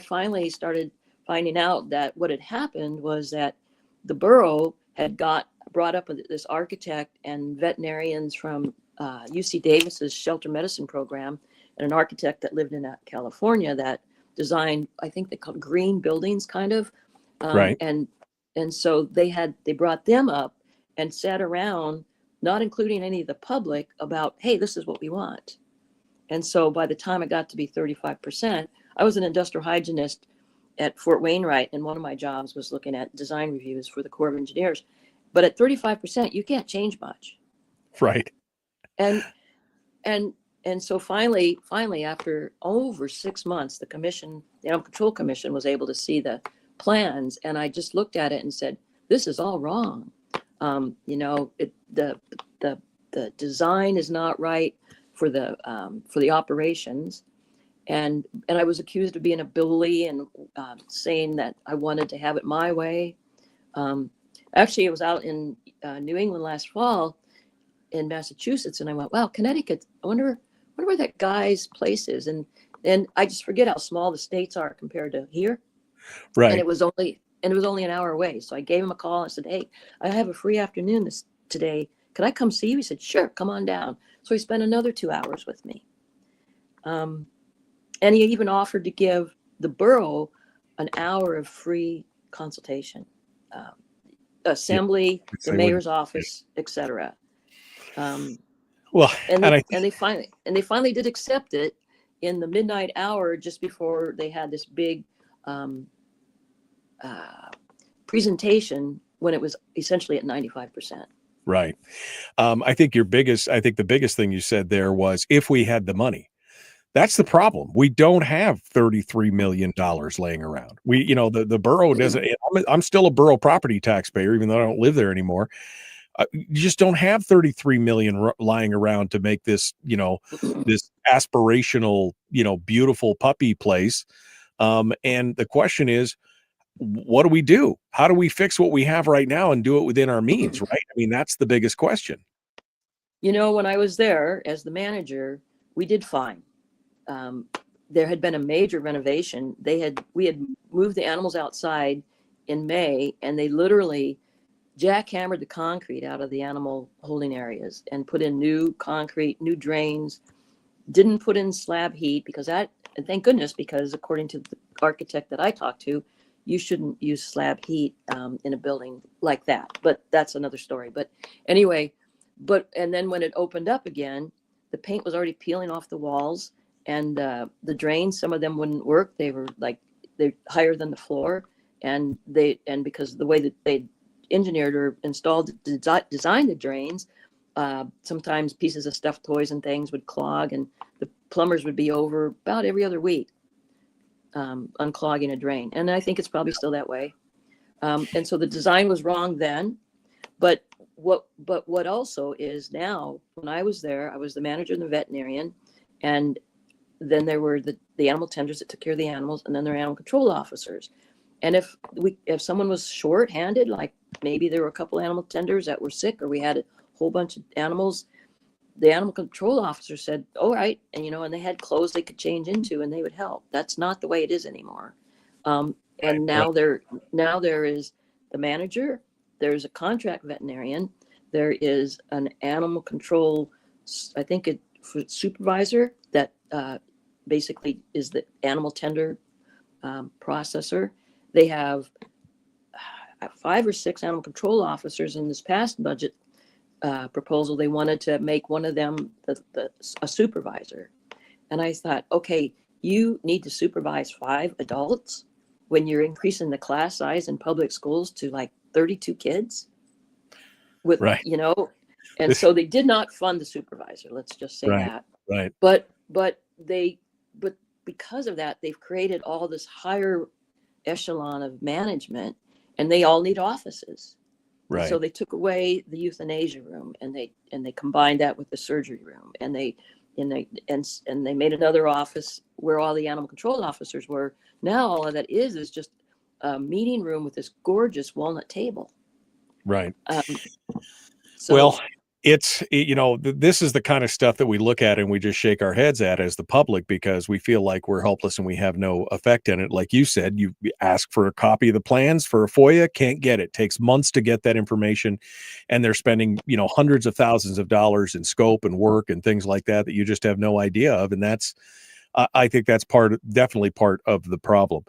finally started finding out that what had happened was that the borough had brought up this architect and veterinarians from UC Davis's shelter medicine program, and an architect that lived in California that designed, I think they called green buildings, kind of. Right. And so they brought them up and sat around, not including any of the public, about, hey, this is what we want. And so by the time it got to be 35%, I was an industrial hygienist at Fort Wainwright, and one of my jobs was looking at design reviews for the Corps of Engineers. But at 35%, you can't change much. Right. And so finally, after over 6 months, the Animal Control Commission was able to see the plans, and I just looked at it and said, "This is all wrong. The design is not right for the operations." And I was accused of being a bully and saying that I wanted to have it my way. Actually, I was out in New England last fall, in Massachusetts, and I went, wow, Connecticut, I wonder where that guy's place is. And I just forget how small the states are compared to here. Right. And it was only an hour away. So I gave him a call and said, hey, I have a free afternoon today. Could I come see you? He said, sure, come on down. So he spent another 2 hours with me. And he even offered to give the borough an hour of free consultation, assembly, the mayor's office, etc. Well, and they finally did accept it in the midnight hour, just before they had this big presentation, when it was essentially at 95%. Right. I think the biggest thing you said there was, if we had the money. That's the problem. We don't have $33 million laying around. The borough doesn't. I'm still a borough property taxpayer, even though I don't live there anymore. You just don't have 33 million lying around to make this, this aspirational, beautiful puppy place. And the question is, what do we do? How do we fix what we have right now and do it within our means, right? I mean, that's the biggest question. When I was there as the manager, we did fine. There had been a major renovation. We had moved the animals outside in May, and they literally jackhammered the concrete out of the animal holding areas and put in new concrete, new drains, didn't put in slab heat and thank goodness, because according to the architect that I talked to, you shouldn't use slab heat in a building like that. But that's another story. But anyway, and then when it opened up again, the paint was already peeling off the walls, and the drains, some of them wouldn't work. They're higher than the floor, and because the way that they engineered or designed the drains, sometimes pieces of stuffed toys and things would clog, and the plumbers would be over about every other week unclogging a drain. And I think it's probably still that way. And so the design was wrong then. But what also is now, when I was there, I was the manager and the veterinarian, and then there were the animal tenders that took care of the animals, and then there were animal control officers. And if someone was short-handed, like maybe there were a couple animal tenders that were sick, or we had a whole bunch of animals, the animal control officer said, all right, and they had clothes they could change into, and they would help. That's not the way it is anymore. And now there is the manager, there's a contract veterinarian, there is an animal control, I think supervisor that basically is the animal tender processor. They have 5 or 6 animal control officers. In this past budget proposal, they wanted to make one of them a supervisor. And I thought, okay, you need to supervise 5 adults when you're increasing the class size in public schools to like 32 kids with, right. And so they did not fund the supervisor. Let's just say that. Right. But because of that, they've created all this higher echelon of management, and they all need offices. Right. So they took away the euthanasia room, and they combined that with the surgery room, and they made another office where all the animal control officers were. Now all of that is just meeting room with this gorgeous walnut table. Right. So, well, it's, this is the kind of stuff that we look at and we just shake our heads at as the public, because we feel like we're helpless and we have no effect in it. Like you said, you ask for a copy of the plans for a FOIA, can't get it. Takes months to get that information. And they're spending, hundreds of thousands of dollars in scope and work and things like that you just have no idea of. And that's, I think that's definitely part of the problem.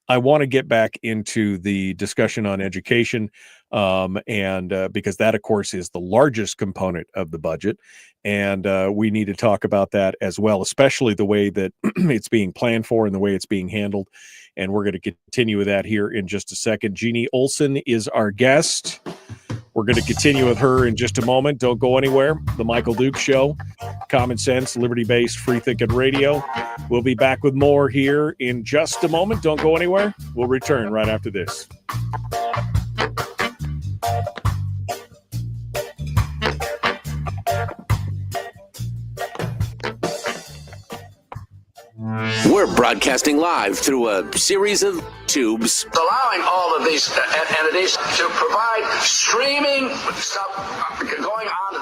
I want to get back into the discussion on education, and because that, of course, is the largest component of the budget, and we need to talk about that as well, especially the way that it's being planned for and the way it's being handled. And we're going to continue with that here in just a second. Jeanne Olson is our guest. We're going to continue with her in just a moment. Don't go anywhere. The Michael Dukes Show, common sense, liberty-based, free-thinking radio. We'll be back with more here in just a moment. Don't go anywhere. We'll return right after this. We're broadcasting live through a series of tubes, allowing all of these entities to provide streaming stuff going on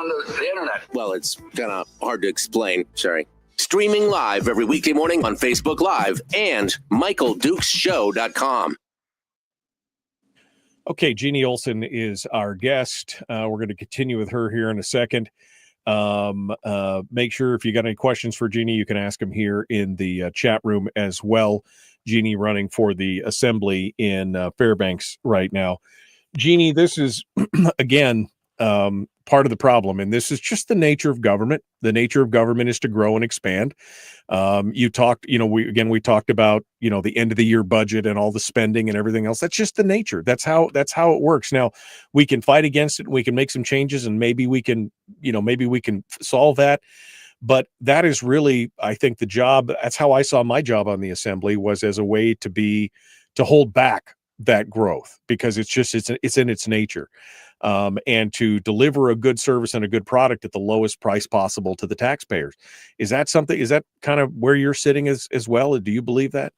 the internet. Well, it's kind of hard to explain. Sorry. Streaming live every weekday morning on Facebook Live and MichaelDukesShow.com. Okay, Jeanne Olson is our guest. We're going to continue with her here in a second. Make sure if you got any questions for Jeanne, you can ask them here in the chat room as well. Jeanne running for the Assembly in Fairbanks right now. Jeanne, this is again part of the problem, and this is just the nature of government. The nature of government is to grow and expand. We talked about the end of the year budget and all the spending and everything else. That's just the nature. That's how it works. Now we can fight against it. We can make some changes, and maybe we can solve that. But that is really, I think, the job. That's how I saw my job on the assembly, was as a way to hold back that growth, because it's in its nature, and to deliver a good service and a good product at the lowest price possible to the taxpayers. Is that kind of where you're sitting as well? Do you believe that?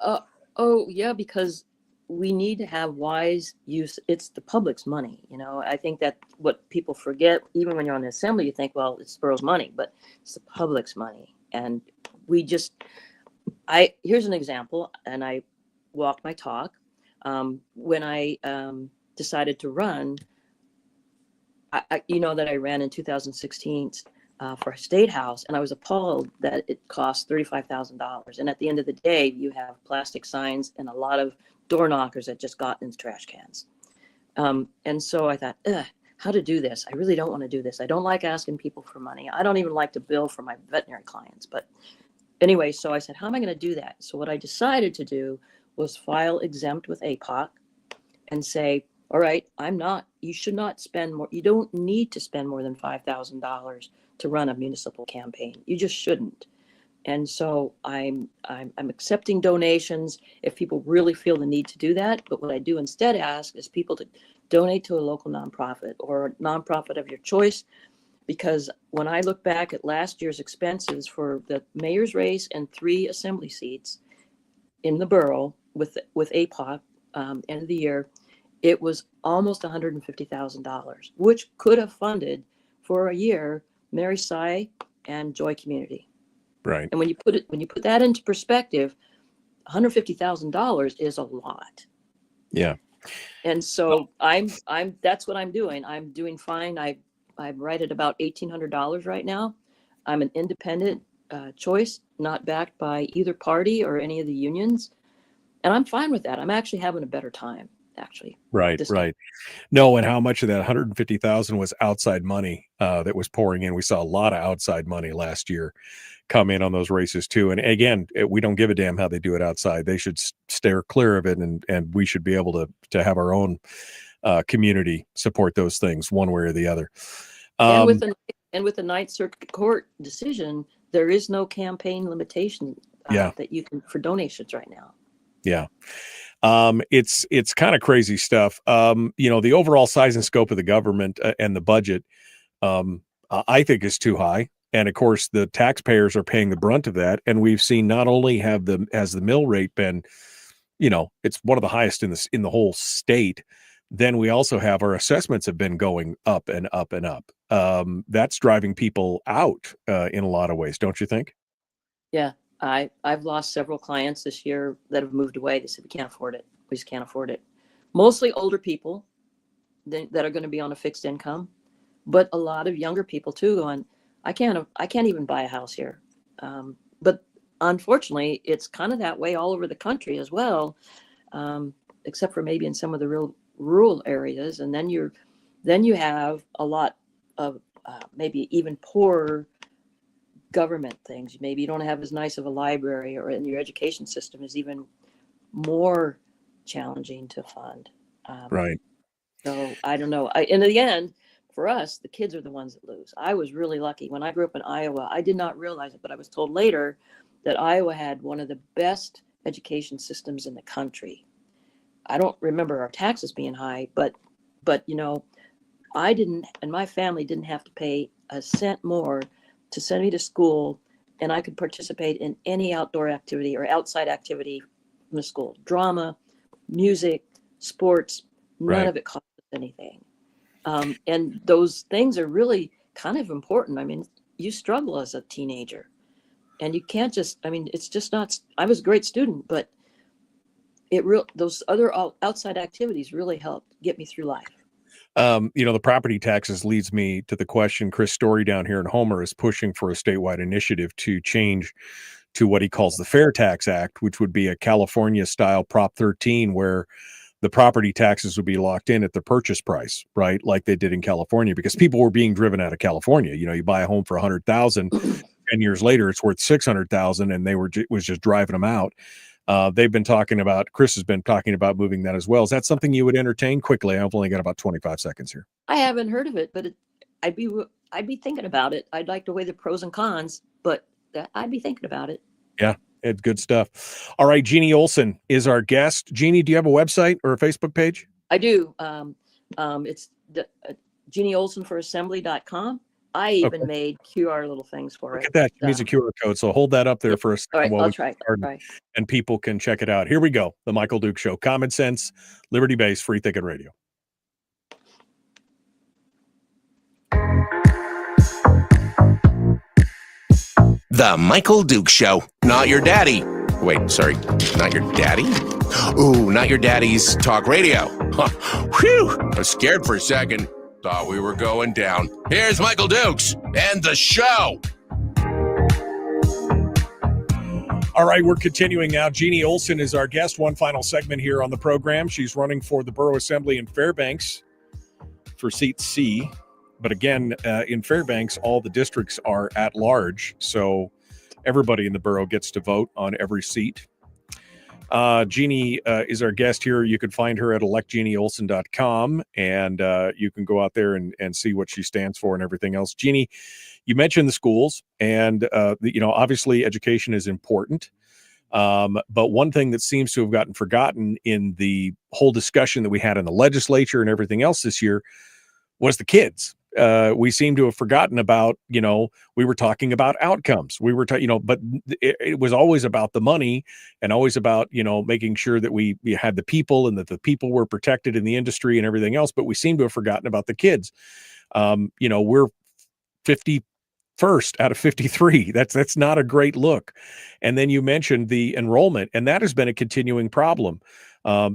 Oh yeah, because we need to have wise use. It's the public's money. I think that what people forget, even when you're on the assembly, you think, well, it's borough's money, but it's the public's money. And here's an example, and I walk my talk. When I decided to run, that I ran in 2016 for a state house, and I was appalled that it cost $35,000. And at the end of the day, you have plastic signs and a lot of door knockers that just got into trash cans. And so I thought, how to do this? I really don't want to do this. I don't like asking people for money. I don't even like to bill for my veterinary clients. But anyway, so I said, how am I going to do that? So what I decided to do was file exempt with APOC and say, all right, you should not spend more. You don't need to spend more than $5,000 to run a municipal campaign. You just shouldn't. And so I'm accepting donations if people really feel the need to do that. But what I do instead ask is people to donate to a local nonprofit or a nonprofit of your choice. Because when I look back at last year's expenses for the mayor's race and 3 assembly seats in the borough with APOC, end of the year, it was almost $150,000, which could have funded for a year Mary Sy and Joy Community. Right. And when you put that into perspective, $150,000 is a lot. Yeah. And so that's what I'm doing. I'm doing fine. I'm right at about $1,800 right now. I'm an independent choice, not backed by either party or any of the unions. And I'm fine with that. I'm actually having a better time, actually. Right. No, and how much of that 150,000 was outside money that was pouring in? We saw a lot of outside money last year come in on those races too. And again, we don't give a damn how they do it outside. They should steer clear of it, and we should be able to have our own community support those things one way or the other. And with the Ninth Circuit Court decision, there is no campaign limitation that you can for donations right now. Yeah. It's kind of crazy stuff. The overall size and scope of the government and the budget, I think is too high. And of course, the taxpayers are paying the brunt of that. And we've seen not only has the mill rate been, it's one of the highest in the whole state. Then we also have our assessments have been going up and up and up. That's driving people out in a lot of ways, don't you think? Yeah. I've lost several clients this year that have moved away. They said, we can't afford it. We just can't afford it. Mostly older people that are going to be on a fixed income, but a lot of younger people too going, I can't even buy a house here. But unfortunately, it's kind of that way all over the country as well, except for maybe in some of the real rural areas. And then you have a lot of maybe even poorer government things. Maybe you don't have as nice of a library, or in your education system is even more challenging to fund. Right. So I don't know. In the end, for us, the kids are the ones that lose. I was really lucky. When I grew up in Iowa, I did not realize it, but I was told later that Iowa had one of the best education systems in the country. I don't remember our taxes being high, but I didn't, and my family didn't have to pay a cent more to send me to school, and I could participate in any outdoor activity or outside activity from the school. Drama, music, sports, none of it cost us anything. And those things are really kind of important. I mean, you struggle as a teenager, and you can't just, it's just not, I was a great student, but those other outside activities really helped get me through life. The property taxes leads me to the question. Chris Story down here in Homer is pushing for a statewide initiative to change to what he calls the Fair Tax Act, which would be a California style Prop 13, where the property taxes would be locked in at the purchase price, right? Like they did in California, because people were being driven out of California. You buy a home for $100,000, 10 years later, it's worth $600,000, and it was just driving them out. Chris has been talking about moving that as well. Is that something you would entertain quickly? I've only got about 25 seconds here. I haven't heard of it, but I'd be thinking about it. I'd like to weigh the pros and cons, but I'd be thinking about it. Yeah, it's good stuff. All right, Jeanne Olson is our guest. Jeanne, do you have a website or a Facebook page? I do. It's JeanneOlsonForAssembly.com. I even made QR little things for it. Look at that. She needs a QR code. So hold that up there for a second. All right, while I'll we try. start, and people can check it out. Here we go. The Michael Duke Show. Common sense, liberty-based, free thinking radio. The Michael Duke Show. Not your daddy. Wait, sorry. Not your daddy? Ooh, not your daddy's talk radio. Huh. Whew. I was scared for a second. Thought we were going down. Here's Michael Dukes and the show. All right, we're continuing now. Jeanne Olson is our guest. One final segment here on the program. She's running for the Borough Assembly in Fairbanks for seat C. But again, in Fairbanks, all the districts are at large. So everybody in the borough gets to vote on every seat. Jeanne is our guest here. You can find her at electjeanneolson.com, and you can go out there and see what she stands for and everything else. Jeanne, you mentioned the schools, and obviously education is important. But one thing that seems to have gotten forgotten in the whole discussion that we had in the legislature and everything else this year was the kids. We seem to have forgotten about, we were talking about outcomes. We were, but it was always about the money and always about, making sure that we had the people and that the people were protected in the industry and everything else. But we seem to have forgotten about the kids. We're 51st out of 53. That's not a great look. And then you mentioned the enrollment, and that has been a continuing problem.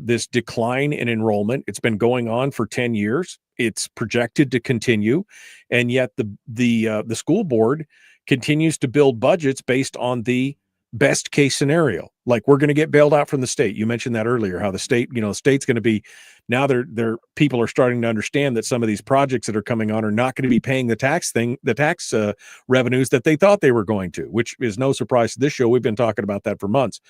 This decline in enrollment, it's been going on for 10 years. It's projected to continue. And yet the school board continues to build budgets based on the best case scenario. Like, we're going to get bailed out from the state. You mentioned that earlier, how the state, state's going to be, now they're people are starting to understand that some of these projects that are coming on are not going to be paying the tax revenues that they thought they were going to, which is no surprise to this show. We've been talking about that for months.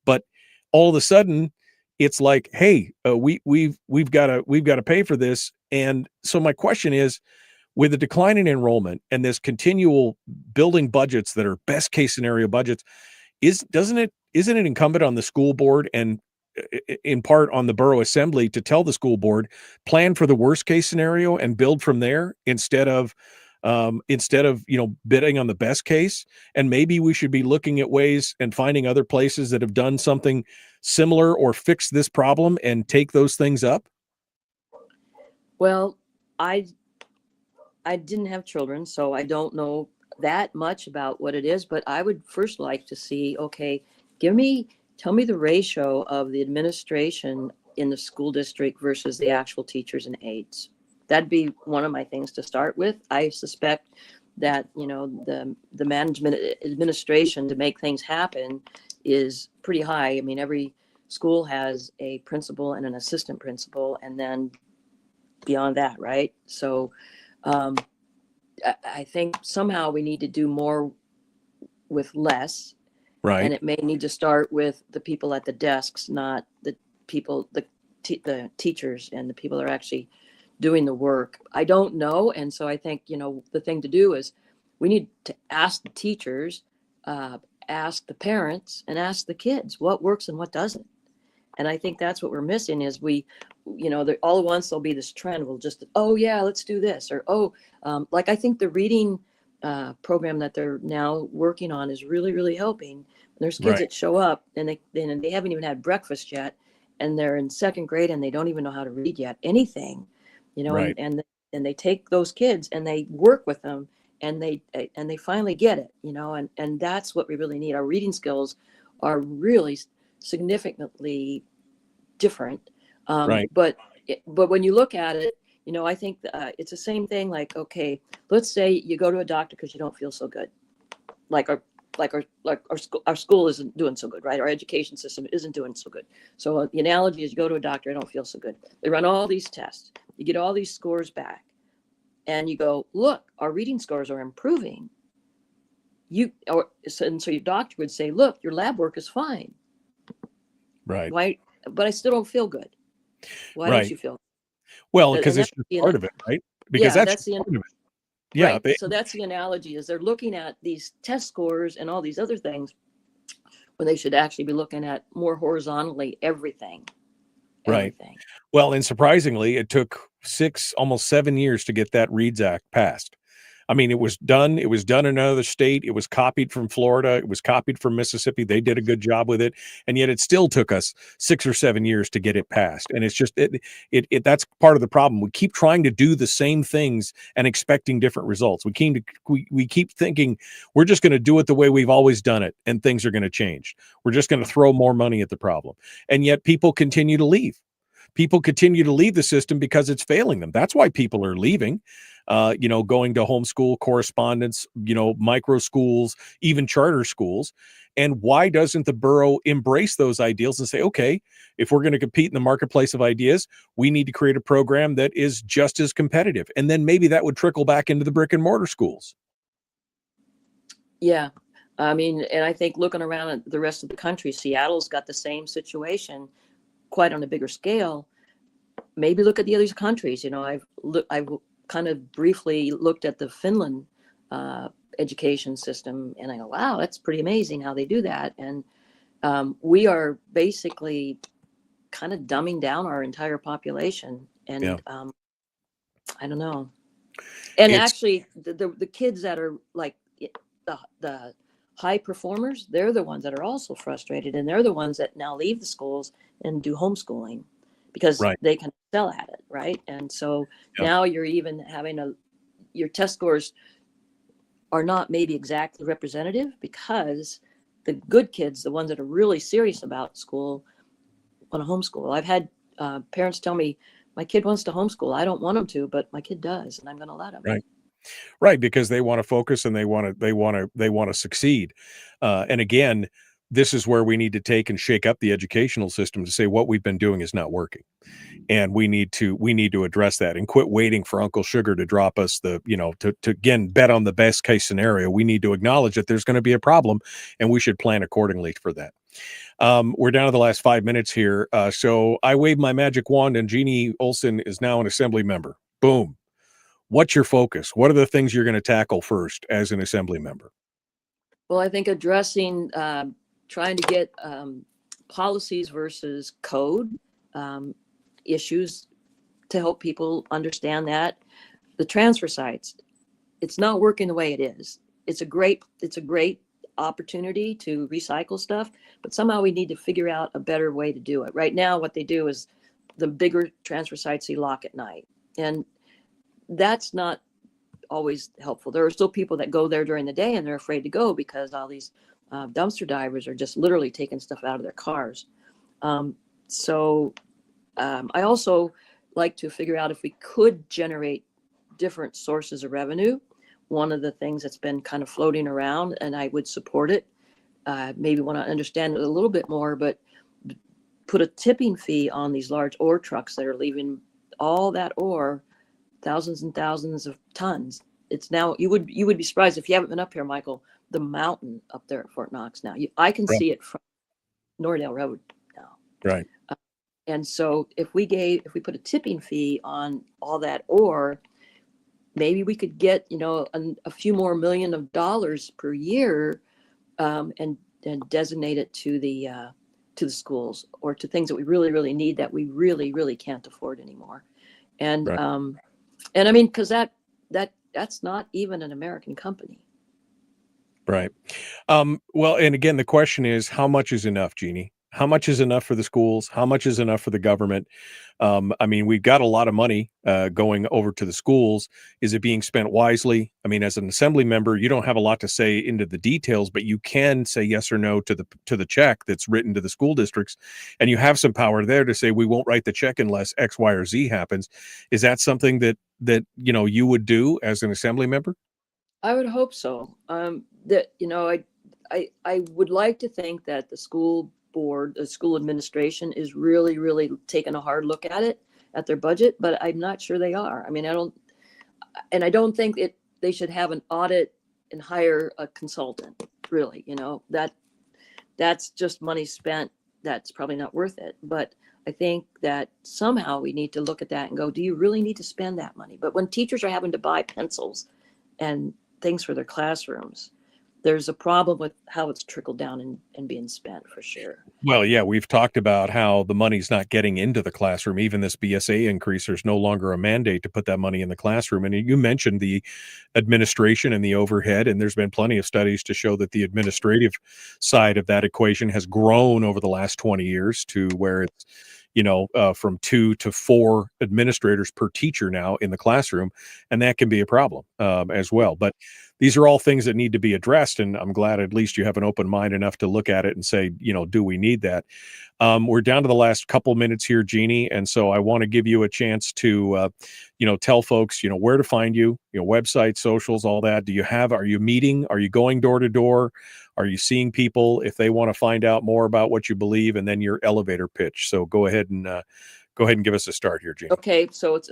But all of a sudden, it's like, hey, we've got to pay for this. And so my question is, with the decline in enrollment and this continual building budgets that are best case scenario budgets, isn't it incumbent on the school board and in part on the Borough Assembly to tell the school board, plan for the worst case scenario and build from there instead of bidding on the best case? And maybe we should be looking at ways and finding other places that have done something similar or fixed this problem and take those things up. Well, I didn't have children, so I don't know that much about what it is, but I would first like to see, okay, tell me the ratio of the administration in the school district versus the actual teachers and aides. That'd be one of my things to start with. I suspect that, the management administration to make things happen is pretty high. I mean, every school has a principal and an assistant principal, and then beyond that, right? So I think somehow we need to do more with less. Right. And it may need to start with the people at the desks, not the people, the teachers and the people that are actually doing the work. I don't know. And so I think, the thing to do is we need to ask the teachers, ask the parents, and ask the kids what works and what doesn't. And I think that's what we're missing is all at once there'll be this trend. We'll just, oh yeah, let's do this. Or, like I think the reading program that they're now working on is really, really helping. And there's kids that show up and they haven't even had breakfast yet. And they're in second grade and they don't even know how to read yet, anything, and they take those kids and they work with them and they finally get it, and that's what we really need. Our reading skills are really significantly different. But when you look at it, I think it's the same thing. Like, okay, let's say you go to a doctor because you don't feel so good. Our school isn't doing so good, right? Our education system isn't doing so good. So the analogy is you go to a doctor, I don't feel so good. They run all these tests. You get all these scores back. And you go, look, our reading scores are improving. So your doctor would say, look, your lab work is fine. Right. Why? But I still don't feel good. Why don't you feel good? Well, because it's just part of it, right? Because that's part of it. Yeah. Right. So that's the analogy, is they're looking at these test scores and all these other things when they should actually be looking at more horizontally everything. Right. Everything. Well, and surprisingly, it took almost 7 years to get that READS Act passed. I mean, it was done. It was done in another state. It was copied from Florida. It was copied from Mississippi. They did a good job with it, and yet it still took us 6 or 7 years to get it passed. And it's just that's part of the problem. We keep trying to do the same things and expecting different results. We keep thinking we're just going to do it the way we've always done it, and things are going to change. We're just going to throw more money at the problem, and yet people continue to leave. People continue to leave the system because it's failing them. That's why people are leaving, going to homeschool, correspondence, micro schools, even charter schools. And why doesn't the borough embrace those ideals and say, okay, if we're going to compete in the marketplace of ideas, we need to create a program that is just as competitive. And then maybe that would trickle back into the brick and mortar schools. Yeah. I mean, and I think looking around at the rest of the country, Seattle's got the same situation, quite on a bigger scale. Maybe look at the other countries. I've kind of briefly looked at the Finland education system, and I go, wow, that's pretty amazing how they do that. And we are basically kind of dumbing down our entire population. And I don't know. And actually, the kids that are like the high performers, they're the ones that are also frustrated, and they're the ones that now leave the schools and do homeschooling because they can excel at it, right? And so now you're even having your test scores are not maybe exactly representative, because the good kids, the ones that are really serious about school, want to homeschool. I've had parents tell me, my kid wants to homeschool. I don't want him to, but my kid does, and I'm going to let him. Right, because they want to focus and they want to succeed. And again, this is where we need to take and shake up the educational system to say what we've been doing is not working, and we need to address that and quit waiting for Uncle Sugar to drop us to again bet on the best case scenario. We need to acknowledge that there's going to be a problem, and we should plan accordingly for that. We're down to the last 5 minutes here, so I wave my magic wand, and Jeanne Olson is now an assembly member. Boom. What's your focus? What are the things you're going to tackle first as an assembly member? Well, I think addressing, trying to get policies versus code issues to help people understand that. The transfer sites, it's not working the way it is. It's a great opportunity to recycle stuff, but somehow we need to figure out a better way to do it. Right now, what they do is the bigger transfer sites they lock at night, and that's not always helpful. There are still people that go there during the day, and they're afraid to go because all these dumpster divers are just literally taking stuff out of their cars. So I also like to figure out if we could generate different sources of revenue. One of the things that's been kind of floating around, and I would support it, maybe want to understand it a little bit more, but put a tipping fee on these large ore trucks that are leaving all that ore, thousands and thousands of tons. It's now, you would be surprised if you haven't been up here, Michael, the mountain up there at Fort Knox now. I can see it from Nordale Road now. Right. And so if we put a tipping fee on all that ore, maybe we could get, a few more $1 million per year, and designate it to the schools or to things that we really, really need that we really, really can't afford anymore. And, and I mean, cause that's not even an American company. Right. Well, and again, the question is, how much is enough, Jeanne? How much is enough for the schools? How much is enough for the government? I mean, we've got a lot of money going over to the schools. Is it being spent wisely? I mean, as an assembly member, you don't have a lot to say into the details, but you can say yes or no to the check that's written to the school districts, and you have some power there to say we won't write the check unless X, Y, or Z happens. Is that something that you would do as an assembly member? I would hope so. That I would like to think that the school board, the school administration is really, really taking a hard look at their budget, but I'm not sure they are. I mean, I don't think they should have an audit and hire a consultant, really. That's just money spent that's probably not worth it. But I think that somehow we need to look at that and go, do you really need to spend that money? But when teachers are having to buy pencils and things for their classrooms. There's a problem with how it's trickled down and being spent, for sure. Well, yeah, we've talked about how the money's not getting into the classroom. Even this BSA increase, there's no longer a mandate to put that money in the classroom. And you mentioned the administration and the overhead, and there's been plenty of studies to show that the administrative side of that equation has grown over the last 20 years to where it's, from 2 to 4 administrators per teacher now in the classroom, and that can be a problem as well. But these are all things that need to be addressed, and I'm glad at least you have an open mind enough to look at it and say, do we need that? We're down to the last couple minutes here, Jeannie, and so I want to give you a chance to, tell folks, where to find you, website, socials, all that. Are you meeting? Are you going door to door? Are you seeing people if they want to find out more about what you believe, and then your elevator pitch? So go ahead and give us a start here, Jeannie. Okay, so it's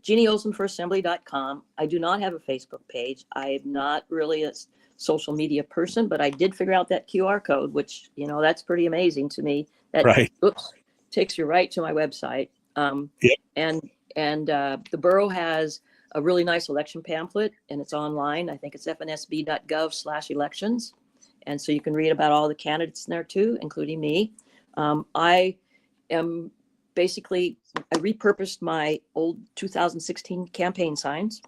Jeanne Olson for Assembly.com. I do not have a Facebook page. I'm not really a social media person, but I did figure out that QR code, which, that's pretty amazing to me. That right. Takes you right to my website. Yep. And the borough has a really nice election pamphlet, and it's online. I think it's fnsb.gov/elections. And so you can read about all the candidates in there too, including me. I repurposed my old 2016 campaign signs,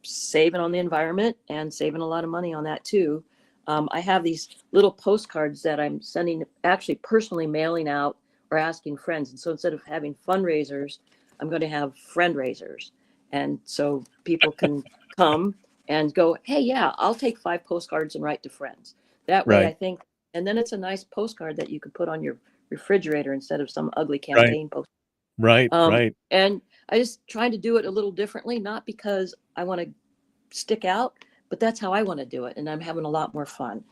saving on the environment and saving a lot of money on that too. I have these little postcards that I'm sending, actually personally mailing out or asking friends. And so instead of having fundraisers, I'm going to have friend raisers. And so people can come and go, hey, yeah, I'll take 5 postcards and write to friends. That way, right. I think, and then it's a nice postcard that you could put on your refrigerator instead of some ugly campaign poster. Right, right. And I just tried to do it a little differently, not because I want to stick out, but that's how I want to do it. And I'm having a lot more fun.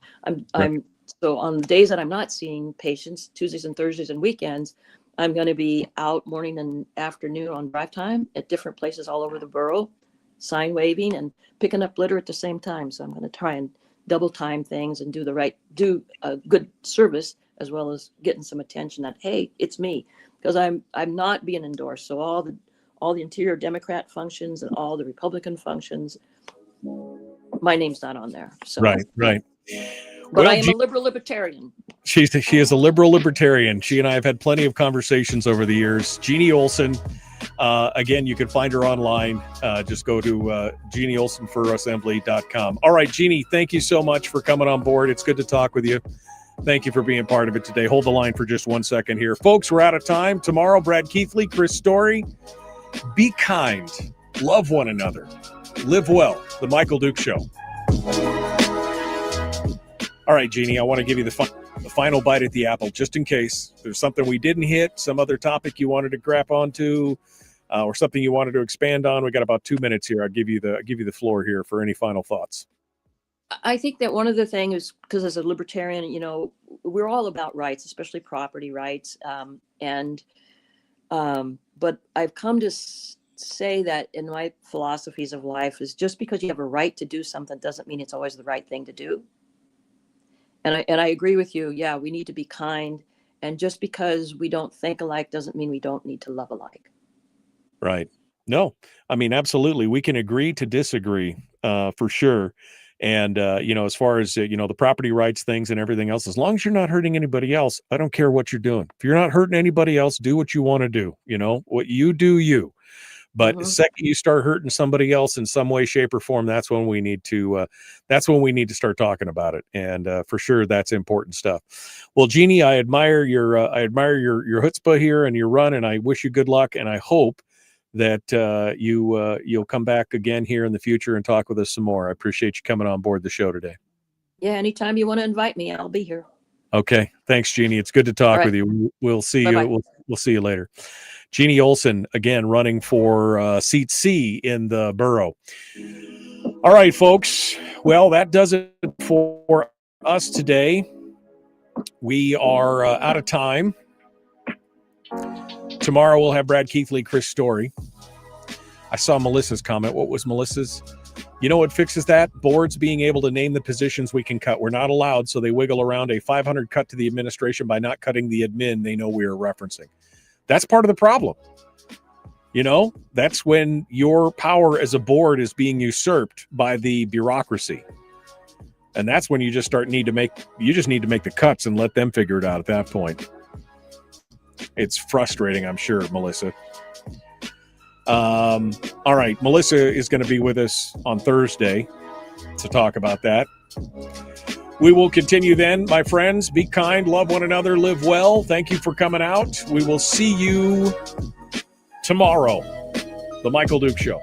So on the days that I'm not seeing patients, Tuesdays and Thursdays and weekends, I'm going to be out morning and afternoon on drive time at different places all over the borough, sign waving and picking up litter at the same time. So I'm going to try and double time things and do a good service, as well as getting some attention that, hey, it's me, because I'm not being endorsed. So all the interior Democrat functions and all the Republican functions, my name's not on there. So right. But I am a liberal libertarian. She is a liberal libertarian. She and I have had plenty of conversations over the years. Jeanne Olson. Again, you can find her online. Just go to JeanneOlsonForAssembly.com. All right, Jeanne, thank you so much for coming on board. It's good to talk with you. Thank you for being part of it today. Hold the line for just 1 second here. Folks, we're out of time. Tomorrow, Brad Keithley, Chris Story. Be kind. Love one another. Live well. The Michael Duke Show. All right, Jeanne, I want to give you the final bite at the apple, just in case there's something we didn't hit, some other topic you wanted to grab onto, or something you wanted to expand on. We got about 2 minutes here. I'll give you the floor here for any final thoughts. I think that one of the things is, because as a libertarian, we're all about rights, especially property rights. But I've come to say that in my philosophies of life is just because you have a right to do something doesn't mean it's always the right thing to do. And I agree with you. Yeah, we need to be kind. And just because we don't think alike doesn't mean we don't need to love alike. Right. No, I mean, absolutely. We can agree to disagree for sure. And, as far as, the property rights things and everything else, as long as you're not hurting anybody else, I don't care what you're doing. If you're not hurting anybody else, do what you want to do. What you do, you. But the second you start hurting somebody else in some way, shape, or form, that's when we need to start talking about it. And for sure, that's important stuff. Well, Jeanne, I admire your chutzpah here and your run, and I wish you good luck. And I hope that you'll come back again here in the future and talk with us some more. I appreciate you coming on board the show today. Yeah, anytime you want to invite me, I'll be here. Okay, thanks, Jeanne. It's good to talk with you. We'll see Bye-bye. you. We'll see you later. Jeanne Olson, again, running for seat C in the borough. All right, folks. Well, that does it for us today. We are out of time. Tomorrow we'll have Brad Keithley, Chris Story. I saw Melissa's comment. What was Melissa's? You know what fixes that? Boards being able to name the positions we can cut. We're not allowed, so they wiggle around a 500 cut to the administration by not cutting the admin they know we are referencing. That's part of the problem. That's when your power as a board is being usurped by the bureaucracy. And that's when you just need to make the cuts and let them figure it out at that point. It's frustrating, I'm sure, Melissa. All right. Melissa is going to be with us on Thursday to talk about that. We will continue then, my friends. Be kind, love one another, live well. Thank you for coming out. We will see you tomorrow. The Michael Duke Show.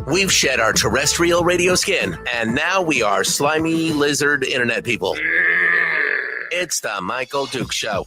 We've shed our terrestrial radio skin, and now we are slimy lizard internet people. It's the Michael Duke Show.